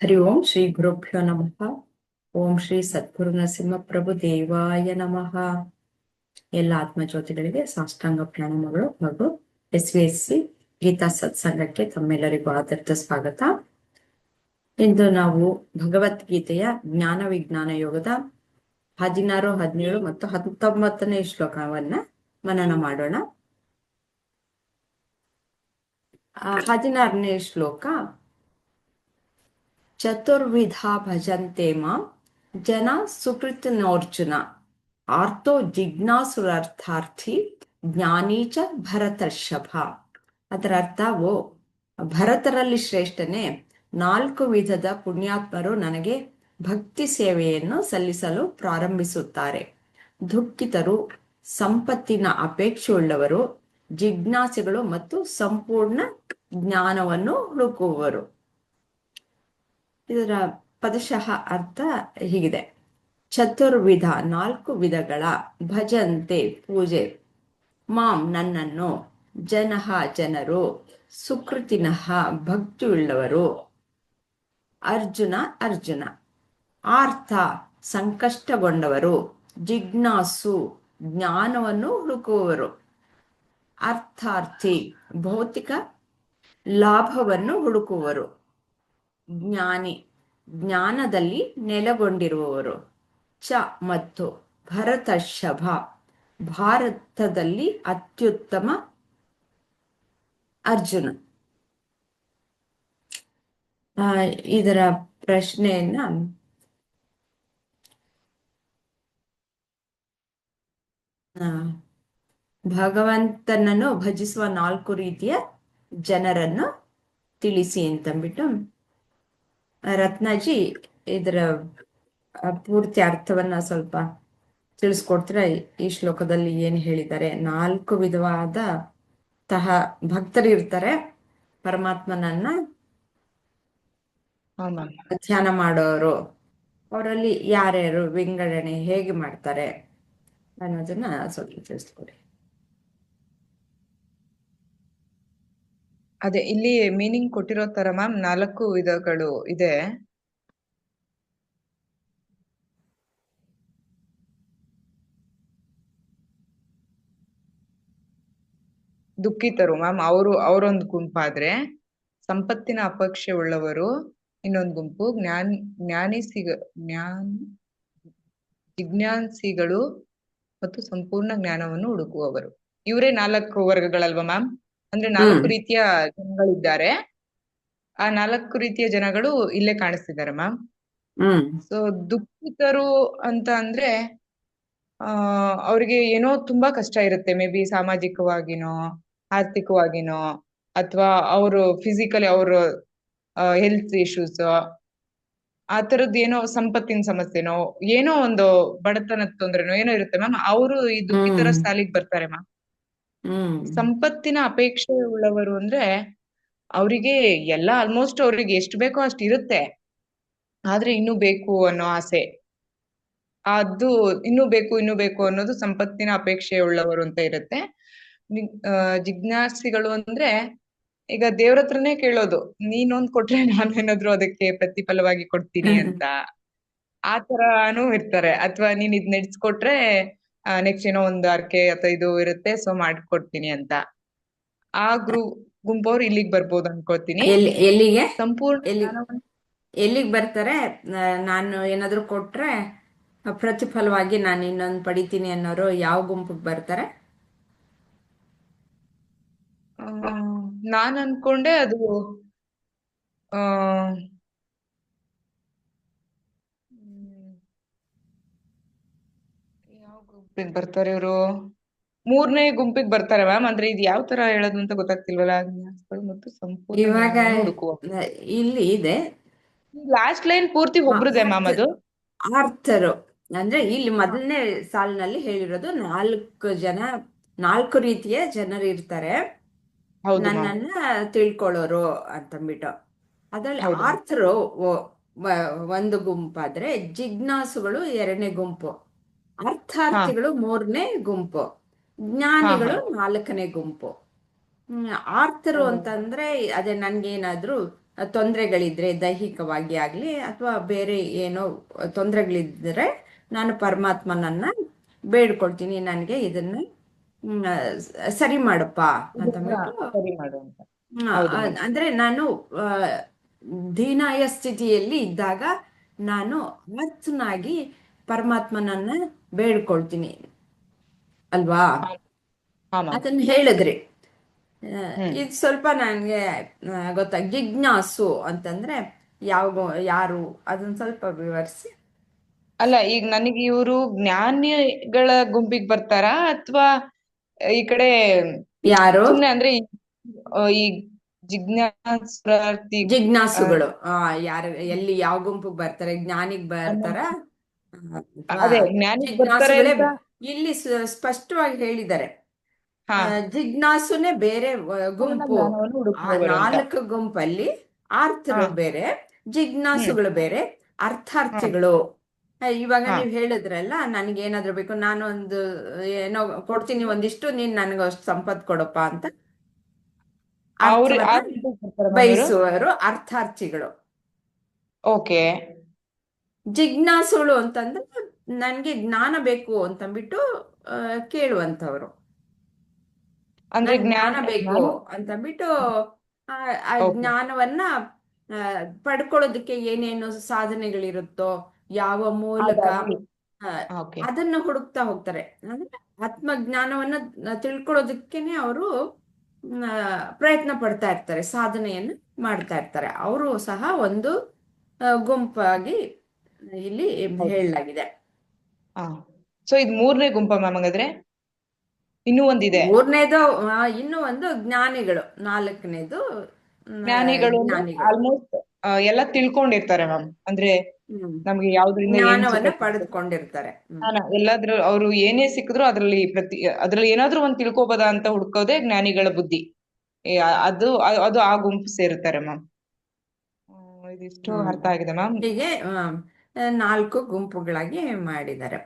ಹರಿ ಓಂ ಶ್ರೀ ಗುರುಭ್ಯೋ ನಮಃ. ಓಂ ಶ್ರೀ ಸದ್ಗುರು ನರಸಿಂಹ ದೇವಾಯ ನಮಃ. ಎಲ್ಲ ಆತ್ಮಜ್ಯೋತಿಗಳಿಗೆ ಸಾಷ್ಟಾಂಗ ಪ್ರಣಾಮಗಳು ಹಾಗೂ SVSC ಗೀತಾ ಸತ್ಸಂಗಕ್ಕೆ ತಮ್ಮೆಲ್ಲರಿಗೂ ಆದರದ ಸ್ವಾಗತ. ಇಂದು ನಾವು ಭಗವದ್ಗೀತೆಯ ಜ್ಞಾನ ವಿಜ್ಞಾನ ಯೋಗದ 16, 17 ಮತ್ತು 19ನೇ ಶ್ಲೋಕವನ್ನ ಮನನ ಮಾಡೋಣ. 16ನೇ ಶ್ಲೋಕ. ಚತುರ್ವಿಧಾ ಭಜಂತೆ ಮಾಂ ಜನ ಸುಕೃತಿನೋರ್ಜುನ ಆರ್ತೋ ಜಿಜ್ಞಾಸುರರ್ಥಾರ್ಥಿ ಜ್ಞಾನಿ ಚ ಭರತರ್ಷಭ. ಅದರ ಅರ್ಥ, ಓ ಭರತರಲ್ಲಿ ಶ್ರೇಷ್ಠನೇ, 4 ವಿಧದ ಪುಣ್ಯಾತ್ಮರು ನನಗೆ ಭಕ್ತಿ ಸೇವೆಯನ್ನು ಸಲ್ಲಿಸಲು ಪ್ರಾರಂಭಿಸುತ್ತಾರೆ. ದುಃಖಿತರು, ಸಂಪತ್ತಿನ ಅಪೇಕ್ಷೆಯುಳ್ಳವರು, ಜಿಜ್ಞಾಸಿಗಳು ಮತ್ತು ಸಂಪೂರ್ಣ ಜ್ಞಾನವನ್ನು ಹುಡುಕುವವರು. ಇದರ ಪದಶಃ ಅರ್ಥ ಹೀಗಿದೆ: ಚತುರ್ವಿಧ, 4 ವಿಧಗಳ, ಭಜಂತೆ ಪೂಜೆ, ಮಾಂ ನನ್ನನ್ನು, ಜನಃ ಜನರು, ಸುಕೃತಿನಃ ಭಕ್ತಿಯುಳ್ಳವರು, ಅರ್ಜುನ ಅರ್ಜುನ, ಆರ್ಥ ಸಂಕಷ್ಟಗೊಂಡವರು, ಜಿಜ್ಞಾಸು ಜ್ಞಾನವನ್ನು ಹುಡುಕುವವರು, ಅರ್ಥಾರ್ಥಿ ಭೌತಿಕ ಲಾಭವನ್ನು ಹುಡುಕುವರು, ಜ್ಞಾನಿ ಜ್ಞಾನದಲ್ಲಿ ನೆಲೆಗೊಂಡಿರುವವರು, ಚ ಮತ್ತು ಭರತರ್ಷಭ ಭಾರತದಲ್ಲಿ ಅತ್ಯುತ್ತಮ ಅರ್ಜುನ. ಇದರ ಪ್ರಶ್ನೆಯನ್ನ ಭಗವಂತನನ್ನು ಭಜಿಸುವ 4 ರೀತಿಯ ಜನರನ್ನು ತಿಳಿಸಿ ಅಂತಂದ್ಬಿಟ್ಟು ರತ್ನಾಜಿ ಇದರ ಪೂರ್ತಿ ಅರ್ಥವನ್ನ ಸ್ವಲ್ಪ ತಿಳಿಸ್ಕೊಡ್ತೀರಾ? ಈ ಶ್ಲೋಕದಲ್ಲಿ ಏನು ಹೇಳಿದ್ದಾರೆ? 4 ವಿಧವಾದ ಭಕ್ತರು ಇರ್ತಾರೆ. ಪರಮಾತ್ಮನನ್ನ ಧ್ಯಾನ ಮಾಡೋರು, ಅವರಲ್ಲಿ ಯಾರ್ಯಾರು ವಿಂಗಡಣೆ ಹೇಗೆ ಮಾಡ್ತಾರೆ ಅನ್ನೋದನ್ನ ಸ್ವಲ್ಪ ತಿಳಿಸ್ಕೊಡಿ. ಅದೇ ಇಲ್ಲಿ ಮೀನಿಂಗ್ ಕೊಟ್ಟಿರೋ ತರ ಮ್ಯಾಮ್ 4 ವಿಧಗಳು ಇದೆ. ದುಃಖಿತರು ಮ್ಯಾಮ್ ಅವರೊಂದು ಗುಂಪಾದ್ರೆ, ಸಂಪತ್ತಿನ ಅಪೇಕ್ಷೆ ಉಳ್ಳವರು ಇನ್ನೊಂದು ಗುಂಪು, ಜಿಜ್ಞಾಸಿಗಳು ಮತ್ತು ಸಂಪೂರ್ಣ ಜ್ಞಾನವನ್ನು ಹುಡುಕುವವರು. ಇವರೇ 4 ವರ್ಗಗಳಲ್ವಾ ಮ್ಯಾಮ್? ಅಂದ್ರೆ 4 ರೀತಿಯ ಜನಗಳಿದ್ದಾರೆ. ಆ 4 ರೀತಿಯ ಜನಗಳು ಇಲ್ಲೇ ಕಾಣಿಸ್ತಿದ್ದಾರೆ ಮ್ಯಾಮ್. ಸೊ ದುಃಖಿತರು ಅಂತ ಅಂದ್ರೆ ಅವ್ರಿಗೆ ಏನೋ ತುಂಬಾ ಕಷ್ಟ ಇರುತ್ತೆ, ಮೇ ಬಿ ಸಾಮಾಜಿಕವಾಗಿನೋ ಆರ್ಥಿಕವಾಗಿನೋ, ಅಥವಾ ಅವರು ಫಿಸಿಕಲಿ ಅವ್ರ ಹೆಲ್ತ್ ಇಶ್ಯೂಸ್, ಆ ತರದ್ ಏನೋ ಸಂಪತ್ತಿನ ಸಮಸ್ಯೆನೋ, ಏನೋ ಒಂದು ಬಡತನದ ತೊಂದ್ರೆನೋ ಏನೋ ಇರುತ್ತೆ ಮ್ಯಾಮ್. ಅವರು ಈ ದುಃಖಿತರ ಸಾಲಿಗೆ ಬರ್ತಾರೆ ಮ್ಯಾಮ್. ಸಂಪತ್ತಿನ ಅಪೇಕ್ಷೆ ಉಳ್ಳವರು ಅಂದ್ರೆ ಅವರಿಗೆ ಎಲ್ಲ ಆಲ್ಮೋಸ್ಟ್ ಅವ್ರಿಗೆ ಎಷ್ಟು ಬೇಕೋ ಅಷ್ಟು ಇರುತ್ತೆ, ಆದ್ರೆ ಇನ್ನೂ ಬೇಕು ಅನ್ನೋ ಆಸೆ, ಅದು ಇನ್ನೂ ಬೇಕು ಅನ್ನೋದು ಸಂಪತ್ತಿನ ಅಪೇಕ್ಷೆ ಉಳ್ಳವರು ಅಂತ ಇರುತ್ತೆ. ಜಿಜ್ಞಾಸಿಗಳು ಅಂದ್ರೆ ಈಗ ದೇವ್ರ ಹತ್ರನೇ ಕೇಳೋದು, ನೀನೊಂದ್ ಕೊಟ್ರೆ ನಾನೇನಾದ್ರೂ ಅದಕ್ಕೆ ಪ್ರತಿಫಲವಾಗಿ ಕೊಡ್ತೀನಿ ಅಂತ, ಆ ತರಾನು ಇರ್ತಾರೆ. ಅಥವಾ ನೀನ್ ಇದ್ ನಡೆಸ್ಕೊಟ್ರೆ ನೆಕ್ಸ್ಟ್ ಏನೋ ಒಂದು ಅರ್ಕೆ ಅಥವಾ ಇದು ಇರುತ್ತೆ, ಸೊ ಮಾಡ್ಕೊಡ್ತೀನಿ ಅಂತ. ಆ ಗುಂಪವ್ರು ಇಲ್ಲಿಗೆ ಬರ್ಬೋದು ಅನ್ಕೋತೀನಿ. ಎಲ್ಲಿಗೆ ಸಂಪೂರ್ಣ ಎಲ್ಲಿಗೆ ಬರ್ತಾರೆ? ನಾನು ಏನಾದ್ರು ಕೊಟ್ರೆ ಪ್ರತಿಫಲವಾಗಿ ನಾನು ಇನ್ನೊಂದು ಪಡಿತೀನಿ ಅನ್ನೋರು ಯಾವ ಗುಂಪಿಗೆ ಬರ್ತಾರೆ? ನಾನ್ ಅನ್ಕೊಂಡೆ ಅದು ಯಾವ ಗುಂಪಿಗೆ ಬರ್ತಾರೆ ಇವರು? 3ನೇ ಗುಂಪಿಗೆ ಬರ್ತಾರೆ ಮ್ಯಾಮ್. ಅಂದ್ರೆ ಇದು ಯಾವ ತರ ಹೇಳೋದು ಅಂತ ಗೊತ್ತಾಗ್ತಿಲ್ವಲ್ಲ. ಮತ್ತು ಸಂಪೂರ್ಣ ಇವಾಗ ಹುಡುಕುವ ಇಲ್ಲಿ ಇದೆ ಲಾಸ್ಟ್ ಲೈನ್ ಪೂರ್ತಿ ಒಬ್ರದೆ ಮ್ಯಾಮ್. ಅದು ಆರ್ಥರು ಅಂದ್ರೆ ಇಲ್ಲಿ ಮೊದಲನೇ ಸಾಲಿನಲ್ಲಿ ಹೇಳಿರೋದು 4 ರೀತಿಯ ಜನರು ಇರ್ತಾರೆ ನನ್ನನ್ನ ತಿಳ್ಕೊಳ್ಳೋರು ಅಂತಂದ್ಬಿಟ್ಟು. ಅದ್ರಲ್ಲಿ ಆರ್ಥರು ಒಂದು ಗುಂಪಾದ್ರೆ, ಜಿಜ್ಞಾಸುಗಳು 2ನೇ ಗುಂಪು, ಅರ್ಥಾರ್ಥಿಗಳು 3ನೇ ಗುಂಪು, ಜ್ಞಾನಿಗಳು 4ನೇ ಗುಂಪು. ಆರ್ತರು ಹ್ಮ್. ಅಂತಂದ್ರೆ ಅದೇ ನನ್ಗೇನಾದ್ರೂ ತೊಂದರೆಗಳಿದ್ರೆ ದೈಹಿಕವಾಗಿ ಆಗ್ಲಿ ಅಥವಾ ಬೇರೆ ಏನೋ ತೊಂದರೆಗಳಿದ್ರೆ ನಾನು ಪರಮಾತ್ಮನನ್ನ ಬೇಡ್ಕೊಳ್ತೀನಿ, ನನಗೆ ಇದನ್ನ ಹ್ಮ್, ಸರಿ ಮಾಡಪ್ಪ ಇದನ್ನ ಅಂತಂದ್ಬಿಟ್ಟು. ಸರಿ ಮಾಡು ಅಂತ. ಆ, ಹೌದು ಮ್ಯಾಮ್. ಅಂದ್ರೆ ನಾನು ಆ, ದೀನಾಯ ಸ್ಥಿತಿಯಲ್ಲಿ ಇದ್ದಾಗ ನಾನು ಆರ್ತನಾಗಿ ಪರಮಾತ್ಮನನ್ನ ಬೇಡ್ಕೊಳ್ತೀನಿ ಅಲ್ವಾ. ಹಾ ಹಾ ಮ್ಯಾಮ್. ಅದನ್ನ ಹೇಳಿದ್ರಿ. ಹ್ಮ್. ಇದು ಸ್ವಲ್ಪ ನನಗೆ ಜಿಜ್ಞಾಸು ಅಂತಂದ್ರೆ ಯಾರು, ಅದನ್ನ ಸ್ವಲ್ಪ ವಿವರಿಸಿ. ಅಲ್ಲ, ಈಗ ನನಗೆ ಇವರು ಜ್ಞಾನಿಗಳ ಗುಂಪಿಗೆ ಬರ್ತಾರಾ ಅಥವಾ ಈ ಕಡೆ ಯಾರು ಸುಮ್ನೆ ಅಂದ್ರೆ ಈ ಜಿಜ್ಞಾಸಾರ್ಥಿ ಜಿಜ್ಞಾಸುಗಳು ಯಾರು ಎಲ್ಲಿ ಯಾವ ಗುಂಪಿಗೆ ಬರ್ತಾರೆ, ಜ್ಞಾನಿಗ್ ಬರ್ತಾರ ಅಥವಾ ಅದೇ ಜ್ಞಾನಿಗ್ ಬರ್ತಾರೆ ಜಿಜ್ಞಾಸುಗಳೇ? ಅಂತ. ಇಲ್ಲಿ ಸ್ಪಷ್ಟವಾಗಿ ಹೇಳಿದ್ದಾರೆ. ಹಾ. ಜಿಜ್ಞಾಸುನೇ ಬೇರೆ ಪೂರ್ಣ ಗುಂಪು. ಜ್ಞಾನವನ್ನು ಆ ಹುಡುಕುವವರು ಅಂತ. 4 ಗುಂಪಲ್ಲಿ ಹಾ. ಆರ್ತರು ಬೇರೆ, ಹ್ಮ್. ಜಿಜ್ಞಾಸುಗಳು ಬೇರೆ, ಹಾ. ಅರ್ಥಾರ್ಥಿಗಳು. ಇವಾಗ ಹಾ. ನೀವ್ ಹೇಳಿದ್ರಲ್ಲ, ನನ್ಗೆ ಏನಾದ್ರು ಬೇಕು, ನಾನು ಒಂದು ಏನೋ ಕೊಡ್ತೀನಿ ಒಂದಿಷ್ಟು, ನೀನ್ ನನ್ಗೆ ಅಷ್ಟು ಸಂಪತ್ ಕೊಡಪ್ಪ ಅಂತ ಅವ್ರು ಆ ಅರ್ಥವನ್ನ ಗುಂಪಿಗೆ ಬರ್ತಾರ ಮ್ಯಾಮ್ ಇವರು. ಬಯಸುವರು ಅರ್ಥಾರ್ಥಿಗಳು. ಓಕೆ. ಜಿಜ್ಞಾಸುಗಳು ಅಂತಂದ್ರೆ ನನ್ಗೆ ಜ್ಞಾನ ಬೇಕು ಅಂತಂದ್ಬಿಟ್ಟು ಕೇಳುವಂಥವ್ರು. ಅಂದ್ರೆ ನನ್ ಜ್ಞಾನ ಬೇಕು ಅಂತಂದ್ಬಿಟ್ಟು ಆ ಆ ಓಕೆ. ಜ್ಞಾನವನ್ನ ಆ, ಪಡ್ಕೊಳ್ಳೋದಕ್ಕೆ ಏನೇನು ಸಾಧನೆಗಳಿರುತ್ತೋ, ಯಾವ ಮೂಲಕ ಹಾಗಾಗಿ ಆ, ಓಕೆ. ಅದನ್ನ ಹುಡುಕ್ತಾ ಹೋಗ್ತಾರೆ. ಅಂದ್ರೆ ಆತ್ಮಜ್ಞಾನವನ್ನ ತಿಳ್ಕೊಳ್ಳೋದಕ್ಕೇನೆ ಅವರು ಪ್ರಯತ್ನ ಪಡ್ತಾ ಇರ್ತಾರೆ, ಸಾಧನೆಯನ್ನು ಮಾಡ್ತಾ ಇರ್ತಾರೆ. ಅವರು ಸಹ ಒಂದು ಗುಂಪಾಗಿ ಇಲ್ಲಿ ಹೌದು. ಹೇಳಲಾಗಿದೆ. ಹಾ. ಸೊ ಇದು 3ನೇ ಗುಂಪ ಮ್ಯಾಮ್ ಹಂಗಾದ್ರೆ? ಇನ್ನೂ ಒಂದಿದೆ. 3ನೇದು ಇನ್ನು ಒಂದು ಜ್ಞಾನಿಗಳು, 4ನೇದು ಜ್ಞಾನಿಗಳು ಅಂದ್ರೆ ಜ್ಞಾನಿಗಳು. ಆಲ್ಮೋಸ್ಟ್ ಎಲ್ಲ ತಿಳ್ಕೊಂಡಿರ್ತಾರೆ ಮ್ಯಾಮ್. ಅಂದ್ರೆ ಹ್ಮ್. ನಮ್ಗೆ ಯಾವ್ದ್ರಿಂದ ಏನ್ ಜ್ಞಾನವನ್ನ ಸಿಕ್ಕತ್ತೆ, ಪಡೆದುಕೊಂಡಿರ್ತಾರೆ. ಎಲ್ಲಾದ್ರೂ ಅವ್ರು ಏನೇ ಸಿಕ್ಕಿದ್ರು ಅದ್ರಲ್ಲಿ ಏನಾದ್ರೂ ಒಂದ್ ತಿಳ್ಕೊಬೋದಾ ಅಂತ ಹುಡ್ಕೋದೇ ಜ್ಞಾನಿಗಳ ಬುದ್ಧಿ. ಅದು ಅದು ಆ ಗುಂಪು ಸೇರುತ್ತಾರೆ ಮ್ಯಾಮ್. ಇದಿಷ್ಟು ಹ್ಮ್. ಅರ್ಥ ಆಗಿದೆ ಮ್ಯಾಮ್. ಹೀಗೆ 4 ಗುಂಪುಗಳಾಗಿ ಮಾಡಿದ್ದಾರೆ.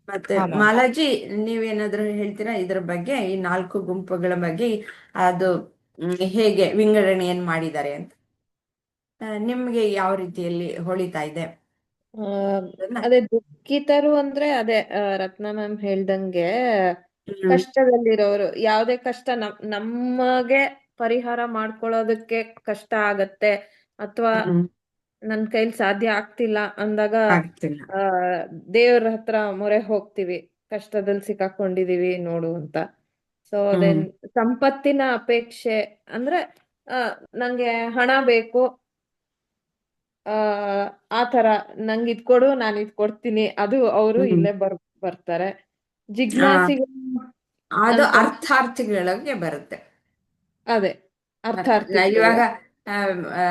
ಮತ್ತೆ ಹಾ ಮ್ಯಾಮ್. ಮಾಲಾಜಿ, ನೀವೇನಾದ್ರೂ ಹೇಳ್ತೀರಾ ಇದ್ರ ಬಗ್ಗೆ, ಈ 4 ಗುಂಪುಗಳ ಬಗ್ಗೆ? ಅದು ಹೇಗೆ ವಿಂಗಡಣೆಯನ್ನು ಮಾಡಿದ್ದಾರೆ ಅಂತ ನಿಮ್ಗೆ ಯಾವ ರೀತಿಯಲ್ಲಿ ಹೊಳಿತಾ ಇದೆ ಆ, ಅದನ್ನ? ಅದೇ ದುಃಖಿತರು ಅಂದ್ರೆ ಅದೇ ರತ್ನ ಮ್ಯಾಮ್ ಹೇಳ್ದಂಗೆ ಹ್ಮ್. ಕಷ್ಟದಲ್ಲಿರೋರು, ಯಾವುದೇ ಕಷ್ಟ ನಮಗೆ ಪರಿಹಾರ ಮಾಡ್ಕೊಳ್ಳೋದಕ್ಕೆ ಕಷ್ಟ ಆಗತ್ತೆ ಅಥವಾ ಹ್ಮ್. ನನ್ ಕೈಲಿ ಸಾಧ್ಯ ಆಗ್ತಿಲ್ಲ ಅಂದಾಗ ಆಗ್ತಿಲ್ಲ. ಆ ದೇವ್ರ ಹತ್ರ ಮೊರೆ ಹೋಗ್ತೀವಿ, ಕಷ್ಟದಲ್ಲಿ ಸಿಕ್ಕಾಕೊಂಡಿದೀವಿ ನೋಡು ಅಂತ. ಸೊ ಹ್ಮ್. ದೆನ್ ಸಂಪತ್ತಿನ ಅಪೇಕ್ಷೆ ಅಂದ್ರೆ ಆ ನಂಗೆ ಹಣ ಬೇಕು, ಆ ಆತರ ನಂಗೆ ಇದ್ ಕೊಡು ನಾನು ಇದ್ ಕೊಡ್ತೀನಿ, ಅದು ಅವರು ಹ್ಮ್. ಇಲ್ಲೇ ಬರ್ತಾರೆ. ಆ, ಜಿಜ್ಞಾಸಿಗಳು ಅದು ಅಂತ ಅರ್ಥಾರ್ಥಿಗಳಿಗೆ ಬರುತ್ತೆ. ಅದೇ ಅರ್ಥಾರ್ಥಿಗಳು. ಇವಾಗ ಆಮ್, ಆ,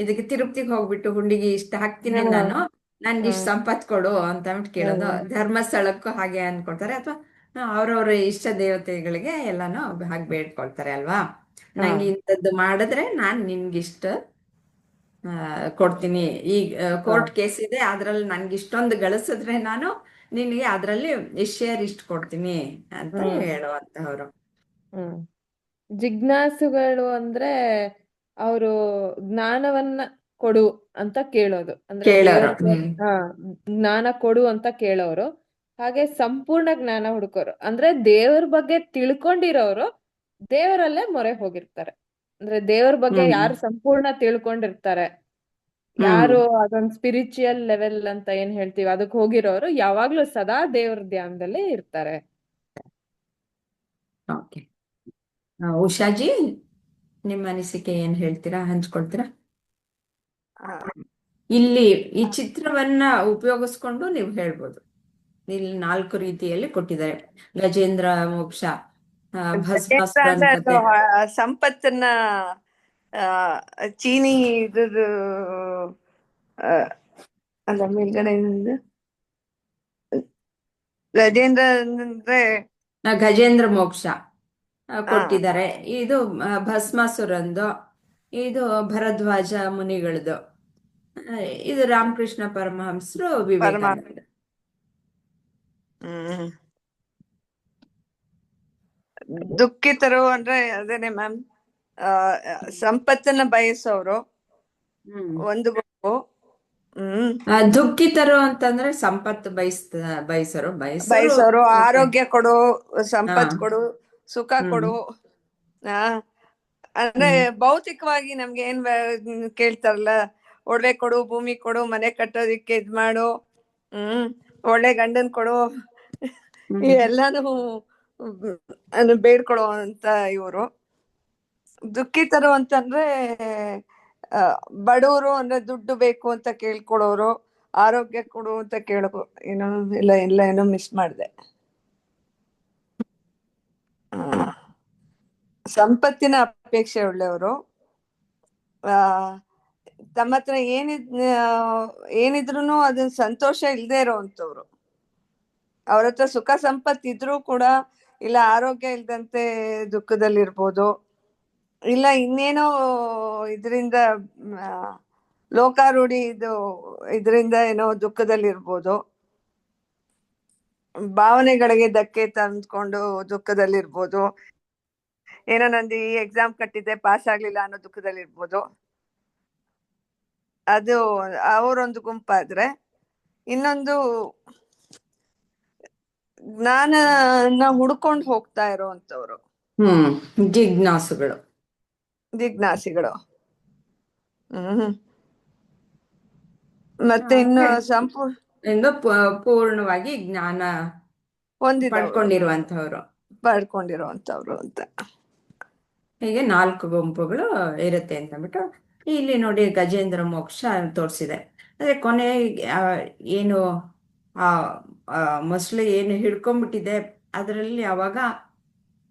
ಇದಕ್ಕೆ ತಿರುಪತಿಗೆ ಹೋಗ್ಬಿಟ್ಟು ಹುಂಡಿಗೆ ಇಷ್ಟ ಹಾಕ್ತೀನಿ ಹಾ ನಾನು, ನನ್ಗೆ ಇಷ್ಟ ಹಾ ಸಂಪತ್ ಕೊಡು ಅಂತ ಅಂದ್ಬಿಟ್ಟು ಕೇಳೋದು. ಹಾ ಧರ್ಮಸ್ಥಳಕ್ಕೂ ಹಾಗೆ ಅನ್ಕೊಳ್ತಾರೆ, ಅಥವಾ ಅವ್ರವ್ರ ಇಷ್ಟ ದೇವತೆಗಳಿಗೆ ಎಲ್ಲಾನು ಹಾಗೆ ಬೇಡ್ಕೊಳ್ತಾರೆ ಅಲ್ವಾ. ಹಾ ನಂಗೆ ಇಂಥದ್ದು ಮಾಡಿದ್ರೆ ನಾನು ನಿನ್ಗಿಷ್ಟ ಕೊಡ್ತೀನಿ. ಈಗ ಹಾ ಕೋರ್ಟ್ ಕೇಸ್ ಇದೆ, ಅದ್ರಲ್ಲಿ ನನ್ಗೆ ಇಷ್ಟೊಂದು ಗಳಿಸಿದ್ರೆ ನಾನು ನಿನಗೆ ಅದರಲ್ಲಿ ಶೇರ್ ಇಷ್ಟು ಕೊಡ್ತೀನಿ ಅಂತ ಹ್ಮ್ ಹೇಳುವಂತವ್ರು. ಹ್ಮ್ ಜಿಜ್ಞಾಸುಗಳು ಅಂದ್ರೆ ಅವರು ಜ್ಞಾನವನ್ನ ಕೊಡು ಅಂತ ಕೇಳೋದು, ಅಂದ್ರೆ ಕೇಳೋರು. ದೇವ್ರಿಗೆ ಜ್ಞಾನ ಕೊಡು ಅಂತ ಕೇಳೋರು. ಹಾಗೆ ಸಂಪೂರ್ಣ ಜ್ಞಾನ ಹುಡುಕೋರು ಅಂದ್ರೆ ದೇವ್ರ ಬಗ್ಗೆ ತಿಳ್ಕೊಂಡಿರೋರು ದೇವರಲ್ಲೇ ಮೊರೆ ಹೋಗಿರ್ತಾರೆ. ಅಂದ್ರೆ ದೇವ್ರ ಬಗ್ಗೆ ಹ್ಮ್. ಯಾರು ಸಂಪೂರ್ಣ ತಿಳ್ಕೊಂಡಿರ್ತಾರೆ, ಹ್ಮ್. ಯಾರು ಅದೊಂದು ಸ್ಪಿರಿಚುಯಲ್ ಲೆವೆಲ್ ಅಂತ ಏನ್ ಹೇಳ್ತೀವಿ ಅದಕ್ಕೆ ಹೋಗಿರೋರು ಯಾವಾಗ್ಲೂ ಸದಾ ದೇವ್ರ ಧ್ಯಾನದಲ್ಲೇ ಇರ್ತಾರೆ. ಓಕೆ. ಉಷಾಜಿ, ನಿಮ್ಮ ಅನಿಸಿಕೆ ಏನ್ ಹೇಳ್ತೀರಾ, ಹಂಚ್ಕೊಳ್ತೀರಾ? ಇಲ್ಲಿ ಈ ಚಿತ್ರವನ್ನ ಉಪಯೋಗಿಸ್ಕೊಂಡು ನೀವು ಹೇಳ್ಬೋದು. ಇಲ್ಲಿ 4 ರೀತಿಯಲ್ಲಿ ಕೊಟ್ಟಿದ್ದಾರೆ. ಗಜೇಂದ್ರ ಮೋಕ್ಷ, ಗಜೇಂದ್ರ ಭಸ್ಮಾಸುರನ್ ಅಂದ್ರೆ ಅದು ಕತೆ. ಸಂಪತ್ತನ್ನ ಆ, ಚೀನಿ ಇದ್ರದ್ದು ಆ, ಅಲ್ಲ ಮೇಲ್ಗಡೆ ಏನಿದೆ? ಗಜೇಂದ್ರ ಅಂದ್ರೆ ಗಜೇಂದ್ರ ಮೋಕ್ಷ ಆ, ಕೊಟ್ಟಿದ್ದಾರೆ. ಇದು ಭಸ್ಮಾಸುರಂದು, ಇದು ಭರದ್ವಾಜ ಮುನಿಗಳದು, ಆ, ಇದು ರಾಮಕೃಷ್ಣ ಪರಮಹಂಸರು, ಪರಮ ವಿವೇಕಾನಂದ. ಹ್ಮ್ ದುಃಖಿತರು ಅಂದ್ರೆ ಅದೇನೆ ಮ್ಯಾಮ್, ಸಂಪತ್ತನ್ನ ಬಯಸೋರು ಹ್ಮ್ ಒಂದು ಗುಂಪು. ಹ್ಮ್ ದುಃಖಿತರು ಅಂತಂದ್ರೆ ಸಂಪತ್ತು ಬಯಸೋರು ಬಯಸೋರು, ಮತ್ತೆ ಆರೋಗ್ಯ ಕೊಡು, ಹಾ ಸಂಪತ್ ಕೊಡು, ಸುಖ ಹ್ಮ್ ಕೊಡು. ಆ ಅಂದ್ರೆ ಹ್ಮ್ ಭೌತಿಕವಾಗಿ ನಮ್ಗೆ ಏನ್ ಕೇಳ್ತಾರಲ್ಲ, ಒಳ್ಳೆ ಕೊಡು, ಭೂಮಿ ಕೊಡು, ಮನೆ ಕಟ್ಟೋದಿಕ್ಕೆ ಇದ್ ಮಾಡು, ಒಳ್ಳೆ ಗಂಡನ್ ಕೊಡು, ಹ್ಮ್ ಇವೆಲ್ಲಾನು ಬೇಡ್ಕೊಡೋ ಅಂತ ಇವರು. ದುಃಖಿತರು ಅಂತಂದ್ರೆ ಬಡವರು ಅಂದ್ರೆ ದುಡ್ಡು ಬೇಕು ಅಂತ ಕೇಳ್ಕೊಡೋರು, ಆರೋಗ್ಯ ಕೊಡು ಅಂತ ಏನೋ ಇಲ್ಲ ಏನೋ ಮಿಸ್ ಮಾಡಿದೆ. ಸಂಪತ್ತಿನ ಅಪೇಕ್ಷೆ ಉಳ್ಳವರು, ಆ ತಮ್ಮ ಹತ್ರ ಏನಿದ್ರು ಅದನ್ನ ಸಂತೋಷ ಇಲ್ಲದೆ ಇರೋವಂಥವ್ರು. ಅವ್ರ ಹತ್ರ ಸುಖ ಸಂಪತ್ತು ಇದ್ರೂ ಕೂಡ ಇಲ್ಲ ಆರೋಗ್ಯ ಇಲ್ದಂತೆ ದುಃಖದಲ್ಲಿರ್ಬೋದು, ಇಲ್ಲ ಇನ್ನೇನೋ ಇದರಿಂದ ಲೋಕಾರೂಢಿ ಇದರಿಂದ ಏನೋ ದುಃಖದಲ್ಲಿರ್ಬೋದು, ಭಾವನೆಗಳಿಗೆ ಧಕ್ಕೆ ತಂದ್ಕೊಂಡು ದುಃಖದಲ್ಲಿರ್ಬೋದು, ಏನೋ ನಂದು ಈ ಎಕ್ಸಾಮ್ ಕಟ್ಟಿದ್ದೆ ಪಾಸ್ ಆಗ್ಲಿಲ್ಲ ಅನ್ನೋ ದುಃಖದಲ್ಲಿರ್ಬೋದು. ಅದು ಅವರೊಂದು ಗುಂಪಾದ್ರೆ, ಇನ್ನೊಂದು ಜ್ಞಾನನ ಹುಡ್ಕೊಂಡು ಹೋಗ್ತಾ ಇರೋವಂಥವ್ರು, ಹ್ಮ್ ಜಿಜ್ಞಾಸುಗಳು. ಜಿಜ್ಞಾಸಿಗಳು. ಮತ್ತೆ ಇನ್ನು ಅಂದ್ರೆ ಎಂದು ಪೂರ್ಣವಾಗಿ ಜ್ಞಾನ ಹೊಂದಿದವರು, ಪಡ್ಕೊಂಡಿರುವಂತವ್ರು ಅಂತ. ಹೀಗೆ 4 ಗುಂಪುಗಳು ಇರುತ್ತೆ ಅಂತ ಅಂದ್ಬಿಟ್ಟು ಇಲ್ಲಿ ನೋಡಿ ಗಜೇಂದ್ರ ಮೋಕ್ಷ ತೋರಿಸಿದೆ. ಅಂದ್ರೆ ಕೊನೆ ಏನು ಆ ಮೊಸಳೆ ಏನು ಹಿಡ್ಕೊಂಡ್ಬಿಟ್ಟಿದೆ ಅದರಲ್ಲಿ ಅವಾಗ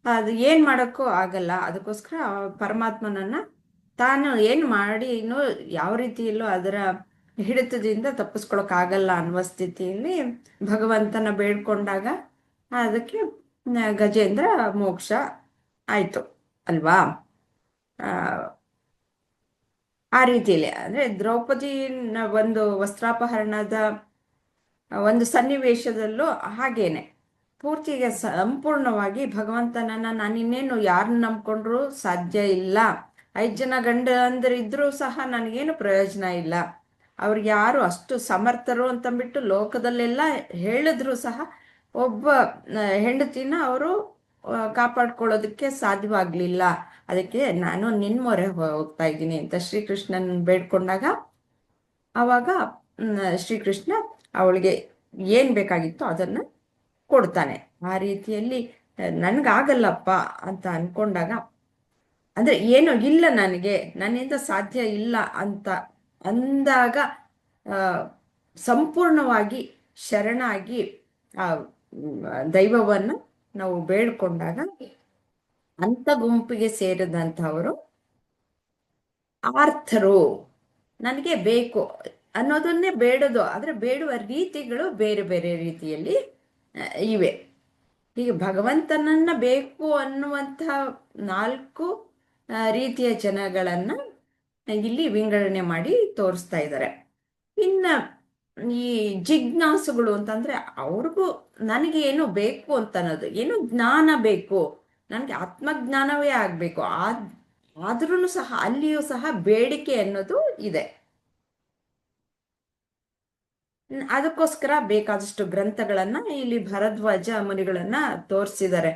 ಅದು ಏನ್ ಮಾಡೋಕ್ಕೂ ಆಗಲ್ಲ. ಅದಕ್ಕೋಸ್ಕರ ಪರಮಾತ್ಮನನ್ನ ತಾನು ಏನು ಮಾಡಿನೂ ಯಾವ ರೀತಿಯಲ್ಲೂ ಅದರ ಹಿಡಿತದಿಂದ ತಪ್ಪಿಸ್ಕೊಳಕ್ ಆಗಲ್ಲ ಅನ್ನುವ ಸ್ಥಿತಿಯಲ್ಲಿ ಭಗವಂತನ ಬೇಡ್ಕೊಂಡಾಗ ಅದಕ್ಕೆ ಗಜೇಂದ್ರ ಮೋಕ್ಷ ಆಯ್ತು ಅಲ್ವಾ. ಆ ರೀತಿಯಲ್ಲಿ ಅಂದ್ರೆ ದ್ರೌಪದಿ ಒಂದು ವಸ್ತ್ರಾಪಹರಣದ ಒಂದು ಸನ್ನಿವೇಶದಲ್ಲೂ ಹಾಗೇನೆ ಪೂರ್ತಿಗೆ ಸಂಪೂರ್ಣವಾಗಿ ಭಗವಂತನನ್ನ ನಾನಿನ್ನೇನು ಯಾರನ್ನ ನಂಬ್ಕೊಂಡ್ರು ಸಾಧ್ಯ ಇಲ್ಲ, 5 ಜನ ಗಂಡಂದಿರಿದ್ರೂ ಸಹ ನನಗೇನು ಪ್ರಯೋಜನ ಇಲ್ಲ, ಅವ್ರಿಗೆ ಯಾರು ಅಷ್ಟು ಸಮರ್ಥರು ಅಂತಂದ್ಬಿಟ್ಟು ಲೋಕದಲ್ಲೆಲ್ಲ ಹೇಳಿದ್ರು ಸಹ ಒಬ್ಬ ಹೆಂಡತಿನ ಅವರು ಕಾಪಾಡ್ಕೊಳ್ಳೋದಕ್ಕೆ ಸಾಧ್ಯವಾಗ್ಲಿಲ್ಲ. ಅದಕ್ಕೆ ನಾನು ನಿನ್ ಮೊರೆ ಹೋಗ್ತಾ ಇದ್ದೀನಿ ಅಂತ ಶ್ರೀಕೃಷ್ಣನ್ ಬೇಡ್ಕೊಂಡಾಗ ಆವಾಗ ಶ್ರೀಕೃಷ್ಣ ಅವಳಿಗೆ ಏನ್ ಬೇಕಾಗಿತ್ತೋ ಅದನ್ನ ಕೊಡ್ತಾನೆ. ಆ ರೀತಿಯಲ್ಲಿ ನನ್ಗಾಗಲ್ಲಪ್ಪ ಅಂತ ಅನ್ಕೊಂಡಾಗ, ಅಂದ್ರೆ ಏನೋ ಇಲ್ಲ ನನಗೆ, ನನ್ನಿಂದ ಸಾಧ್ಯ ಇಲ್ಲ ಅಂತ ಅಂದಾಗ ಸಂಪೂರ್ಣವಾಗಿ ಶರಣಾಗಿ ಆ ದೈವವನ್ನು ನಾವು ಬೇಡ್ಕೊಂಡಾಗ ಅಂತ ಗುಂಪಿಗೆ ಸೇರಿದಂಥವರು ಆರ್ಥರು. ನನಗೆ ಬೇಕು ಅನ್ನೋದನ್ನೇ ಬೇಡೋದು, ಆದರೆ ಬೇಡುವ ರೀತಿಗಳು ಬೇರೆ ಬೇರೆ ರೀತಿಯಲ್ಲಿ ಇವೆ. ಹೀಗೆ ಭಗವಂತನನ್ನ ಬೇಕು ಅನ್ನುವಂಥ 4 ರೀತಿಯ ಜನಗಳನ್ನ ಇಲ್ಲಿ ವಿಂಗಡಣೆ ಮಾಡಿ ತೋರಿಸ್ತಾ ಇದ್ದಾರೆ. ಇನ್ನ ಈ ಜಿಜ್ಞಾಸುಗಳು ಅಂತಂದ್ರೆ ಅವ್ರಿಗೂ ನನಗೆ ಏನು ಬೇಕು ಅಂತ ಅನ್ನೋದು, ಏನು ಜ್ಞಾನ ಬೇಕು, ನನಗೆ ಆತ್ಮಜ್ಞಾನವೇ ಆಗ್ಬೇಕು, ಆದ್ರೂ ಸಹ ಅಲ್ಲಿಯೂ ಸಹ ಬೇಡಿಕೆ ಅನ್ನೋದು ಇದೆ. ಅದಕ್ಕೋಸ್ಕರ ಬೇಕಾದಷ್ಟು ಗ್ರಂಥಗಳನ್ನ ಇಲ್ಲಿ ಭರದ್ವಾಜ ಮುನಿಗಳನ್ನ ತೋರಿಸಿದ್ದಾರೆ.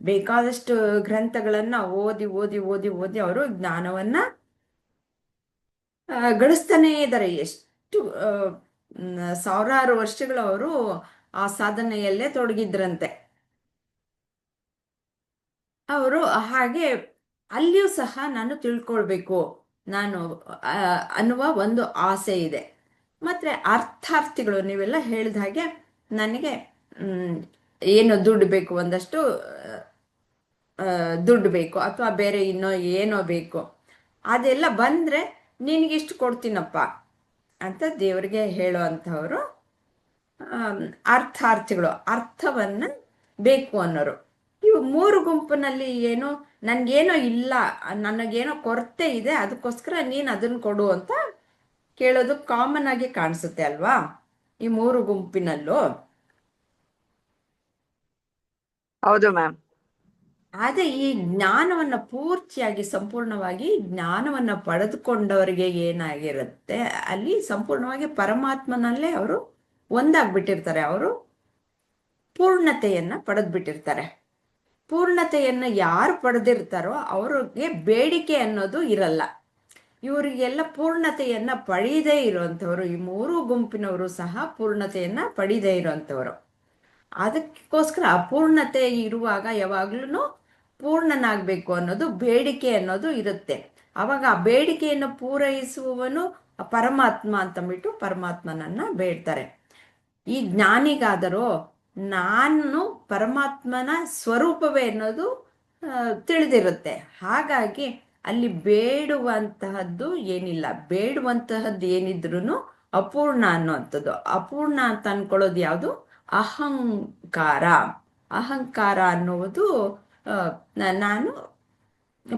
ಬೇಕಾದಷ್ಟು ಗ್ರಂಥಗಳನ್ನ ಓದಿ ಓದಿ ಓದಿ ಓದಿ ಅವರು ಜ್ಞಾನವನ್ನ ಗಳಿಸ್ತಾನೇ ಇದ್ದಾರೆ. ಎಷ್ಟು ಸಾವಿರಾರು ವರ್ಷಗಳು ಅವರು ಆ ಸಾಧನೆಯಲ್ಲೇ ತೊಡಗಿದ್ರಂತೆ. ಅವರು ಹಾಗೆ ಅಲ್ಲಿಯೂ ಸಹ ನಾನು ತಿಳ್ಕೊಳ್ಬೇಕು ನಾನು ಅನ್ನುವ ಒಂದು ಆಸೆ ಇದೆ. ಮತ್ತೆ ಅರ್ಥಾರ್ಥಿಗಳು ನೀವೆಲ್ಲ ಹೇಳಿದ ಹಾಗೆ ನನಗೆ ಏನು ದುಡ್ಡು ಬೇಕು, ಒಂದಷ್ಟು ದುಡ್ಡು ಬೇಕು, ಅಥವಾ ಬೇರೆ ಇನ್ನೋ ಏನೋ ಬೇಕು, ಅದೆಲ್ಲ ಬಂದ್ರೆ ನಿನಗಿಷ್ಟು ಕೊಡ್ತೀನಪ್ಪ ಅಂತ ದೇವರಿಗೆ ಹೇಳೋ ಅಂಥವ್ರು ಅರ್ಥಾರ್ಥಿಗಳು, ಅರ್ಥವನ್ನ ಬೇಕು ಅನ್ನೋರು. ಇವು 3 ಗುಂಪಿನಲ್ಲಿ ಏನು ನನ್ಗೇನೋ ಇಲ್ಲ, ನನಗೇನೋ ಕೊರತೆ ಇದೆ, ಅದಕ್ಕೋಸ್ಕರ ನೀನು ಅದನ್ನ ಕೊಡು ಅಂತ ಕೇಳೋದು ಕಾಮನ್ ಆಗಿ ಕಾಣಿಸುತ್ತೆ ಅಲ್ವಾ ಈ 3 ಗುಂಪಿನಲ್ಲೂ. ಹೌದು ಮ್ಯಾಮ್. ಆದ್ರೆ ಈ ಜ್ಞಾನವನ್ನ ಪೂರ್ತಿಯಾಗಿ ಸಂಪೂರ್ಣವಾಗಿ ಜ್ಞಾನವನ್ನ ಪಡೆದುಕೊಂಡವರಿಗೆ ಏನಾಗಿರುತ್ತೆ, ಅಲ್ಲಿ ಸಂಪೂರ್ಣವಾಗಿ ಪರಮಾತ್ಮನಲ್ಲೇ ಅವರು ಒಂದಾಗ್ಬಿಟ್ಟಿರ್ತಾರೆ. ಅವರು ಪೂರ್ಣತೆಯನ್ನ ಪಡೆದ್ಬಿಟ್ಟಿರ್ತಾರೆ. ಪೂರ್ಣತೆಯನ್ನ ಯಾರು ಪಡೆದಿರ್ತಾರೋ ಅವ್ರಿಗೆ ಬೇಡಿಕೆ ಅನ್ನೋದು ಇರಲ್ಲ. ಇವರಿಗೆಲ್ಲ ಪೂರ್ಣತೆಯನ್ನ ಪಡೀದೇ ಇರುವಂಥವ್ರು, ಈ ಮೂರು ಗುಂಪಿನವರು ಸಹ ಪೂರ್ಣತೆಯನ್ನ ಪಡೀದೇ ಇರುವಂಥವ್ರು. ಅದಕ್ಕೋಸ್ಕರ ಅಪೂರ್ಣತೆ ಇರುವಾಗ ಯಾವಾಗ್ಲೂ ಪೂರ್ಣನಾಗಬೇಕು ಅನ್ನೋದು ಬೇಡಿಕೆ ಅನ್ನೋದು ಇರುತ್ತೆ. ಅವಾಗ ಆ ಬೇಡಿಕೆಯನ್ನು ಪೂರೈಸುವವನು ಪರಮಾತ್ಮ ಅಂತಂದ್ಬಿಟ್ಟು ಪರಮಾತ್ಮನನ್ನ ಬೇಡ್ತಾರೆ. ಈ ಜ್ಞಾನಿಗಾದರೂ ನಾನು ಪರಮಾತ್ಮನ ಸ್ವರೂಪವೇ ಅನ್ನೋದು ತಿಳಿದಿರುತ್ತೆ. ಹಾಗಾಗಿ ಅಲ್ಲಿ ಬೇಡುವಂತಹದ್ದು ಏನಿಲ್ಲ. ಬೇಡುವಂತಹದ್ದು ಏನಿದ್ರು ಅಪೂರ್ಣ ಅನ್ನುವಂಥದ್ದು. ಅಪೂರ್ಣ ಅಂತ ಅನ್ಕೊಳ್ಳೋದು ಯಾವುದು? ಅಹಂಕಾರ. ಅಹಂಕಾರ ಅನ್ನುವುದು ನಾನು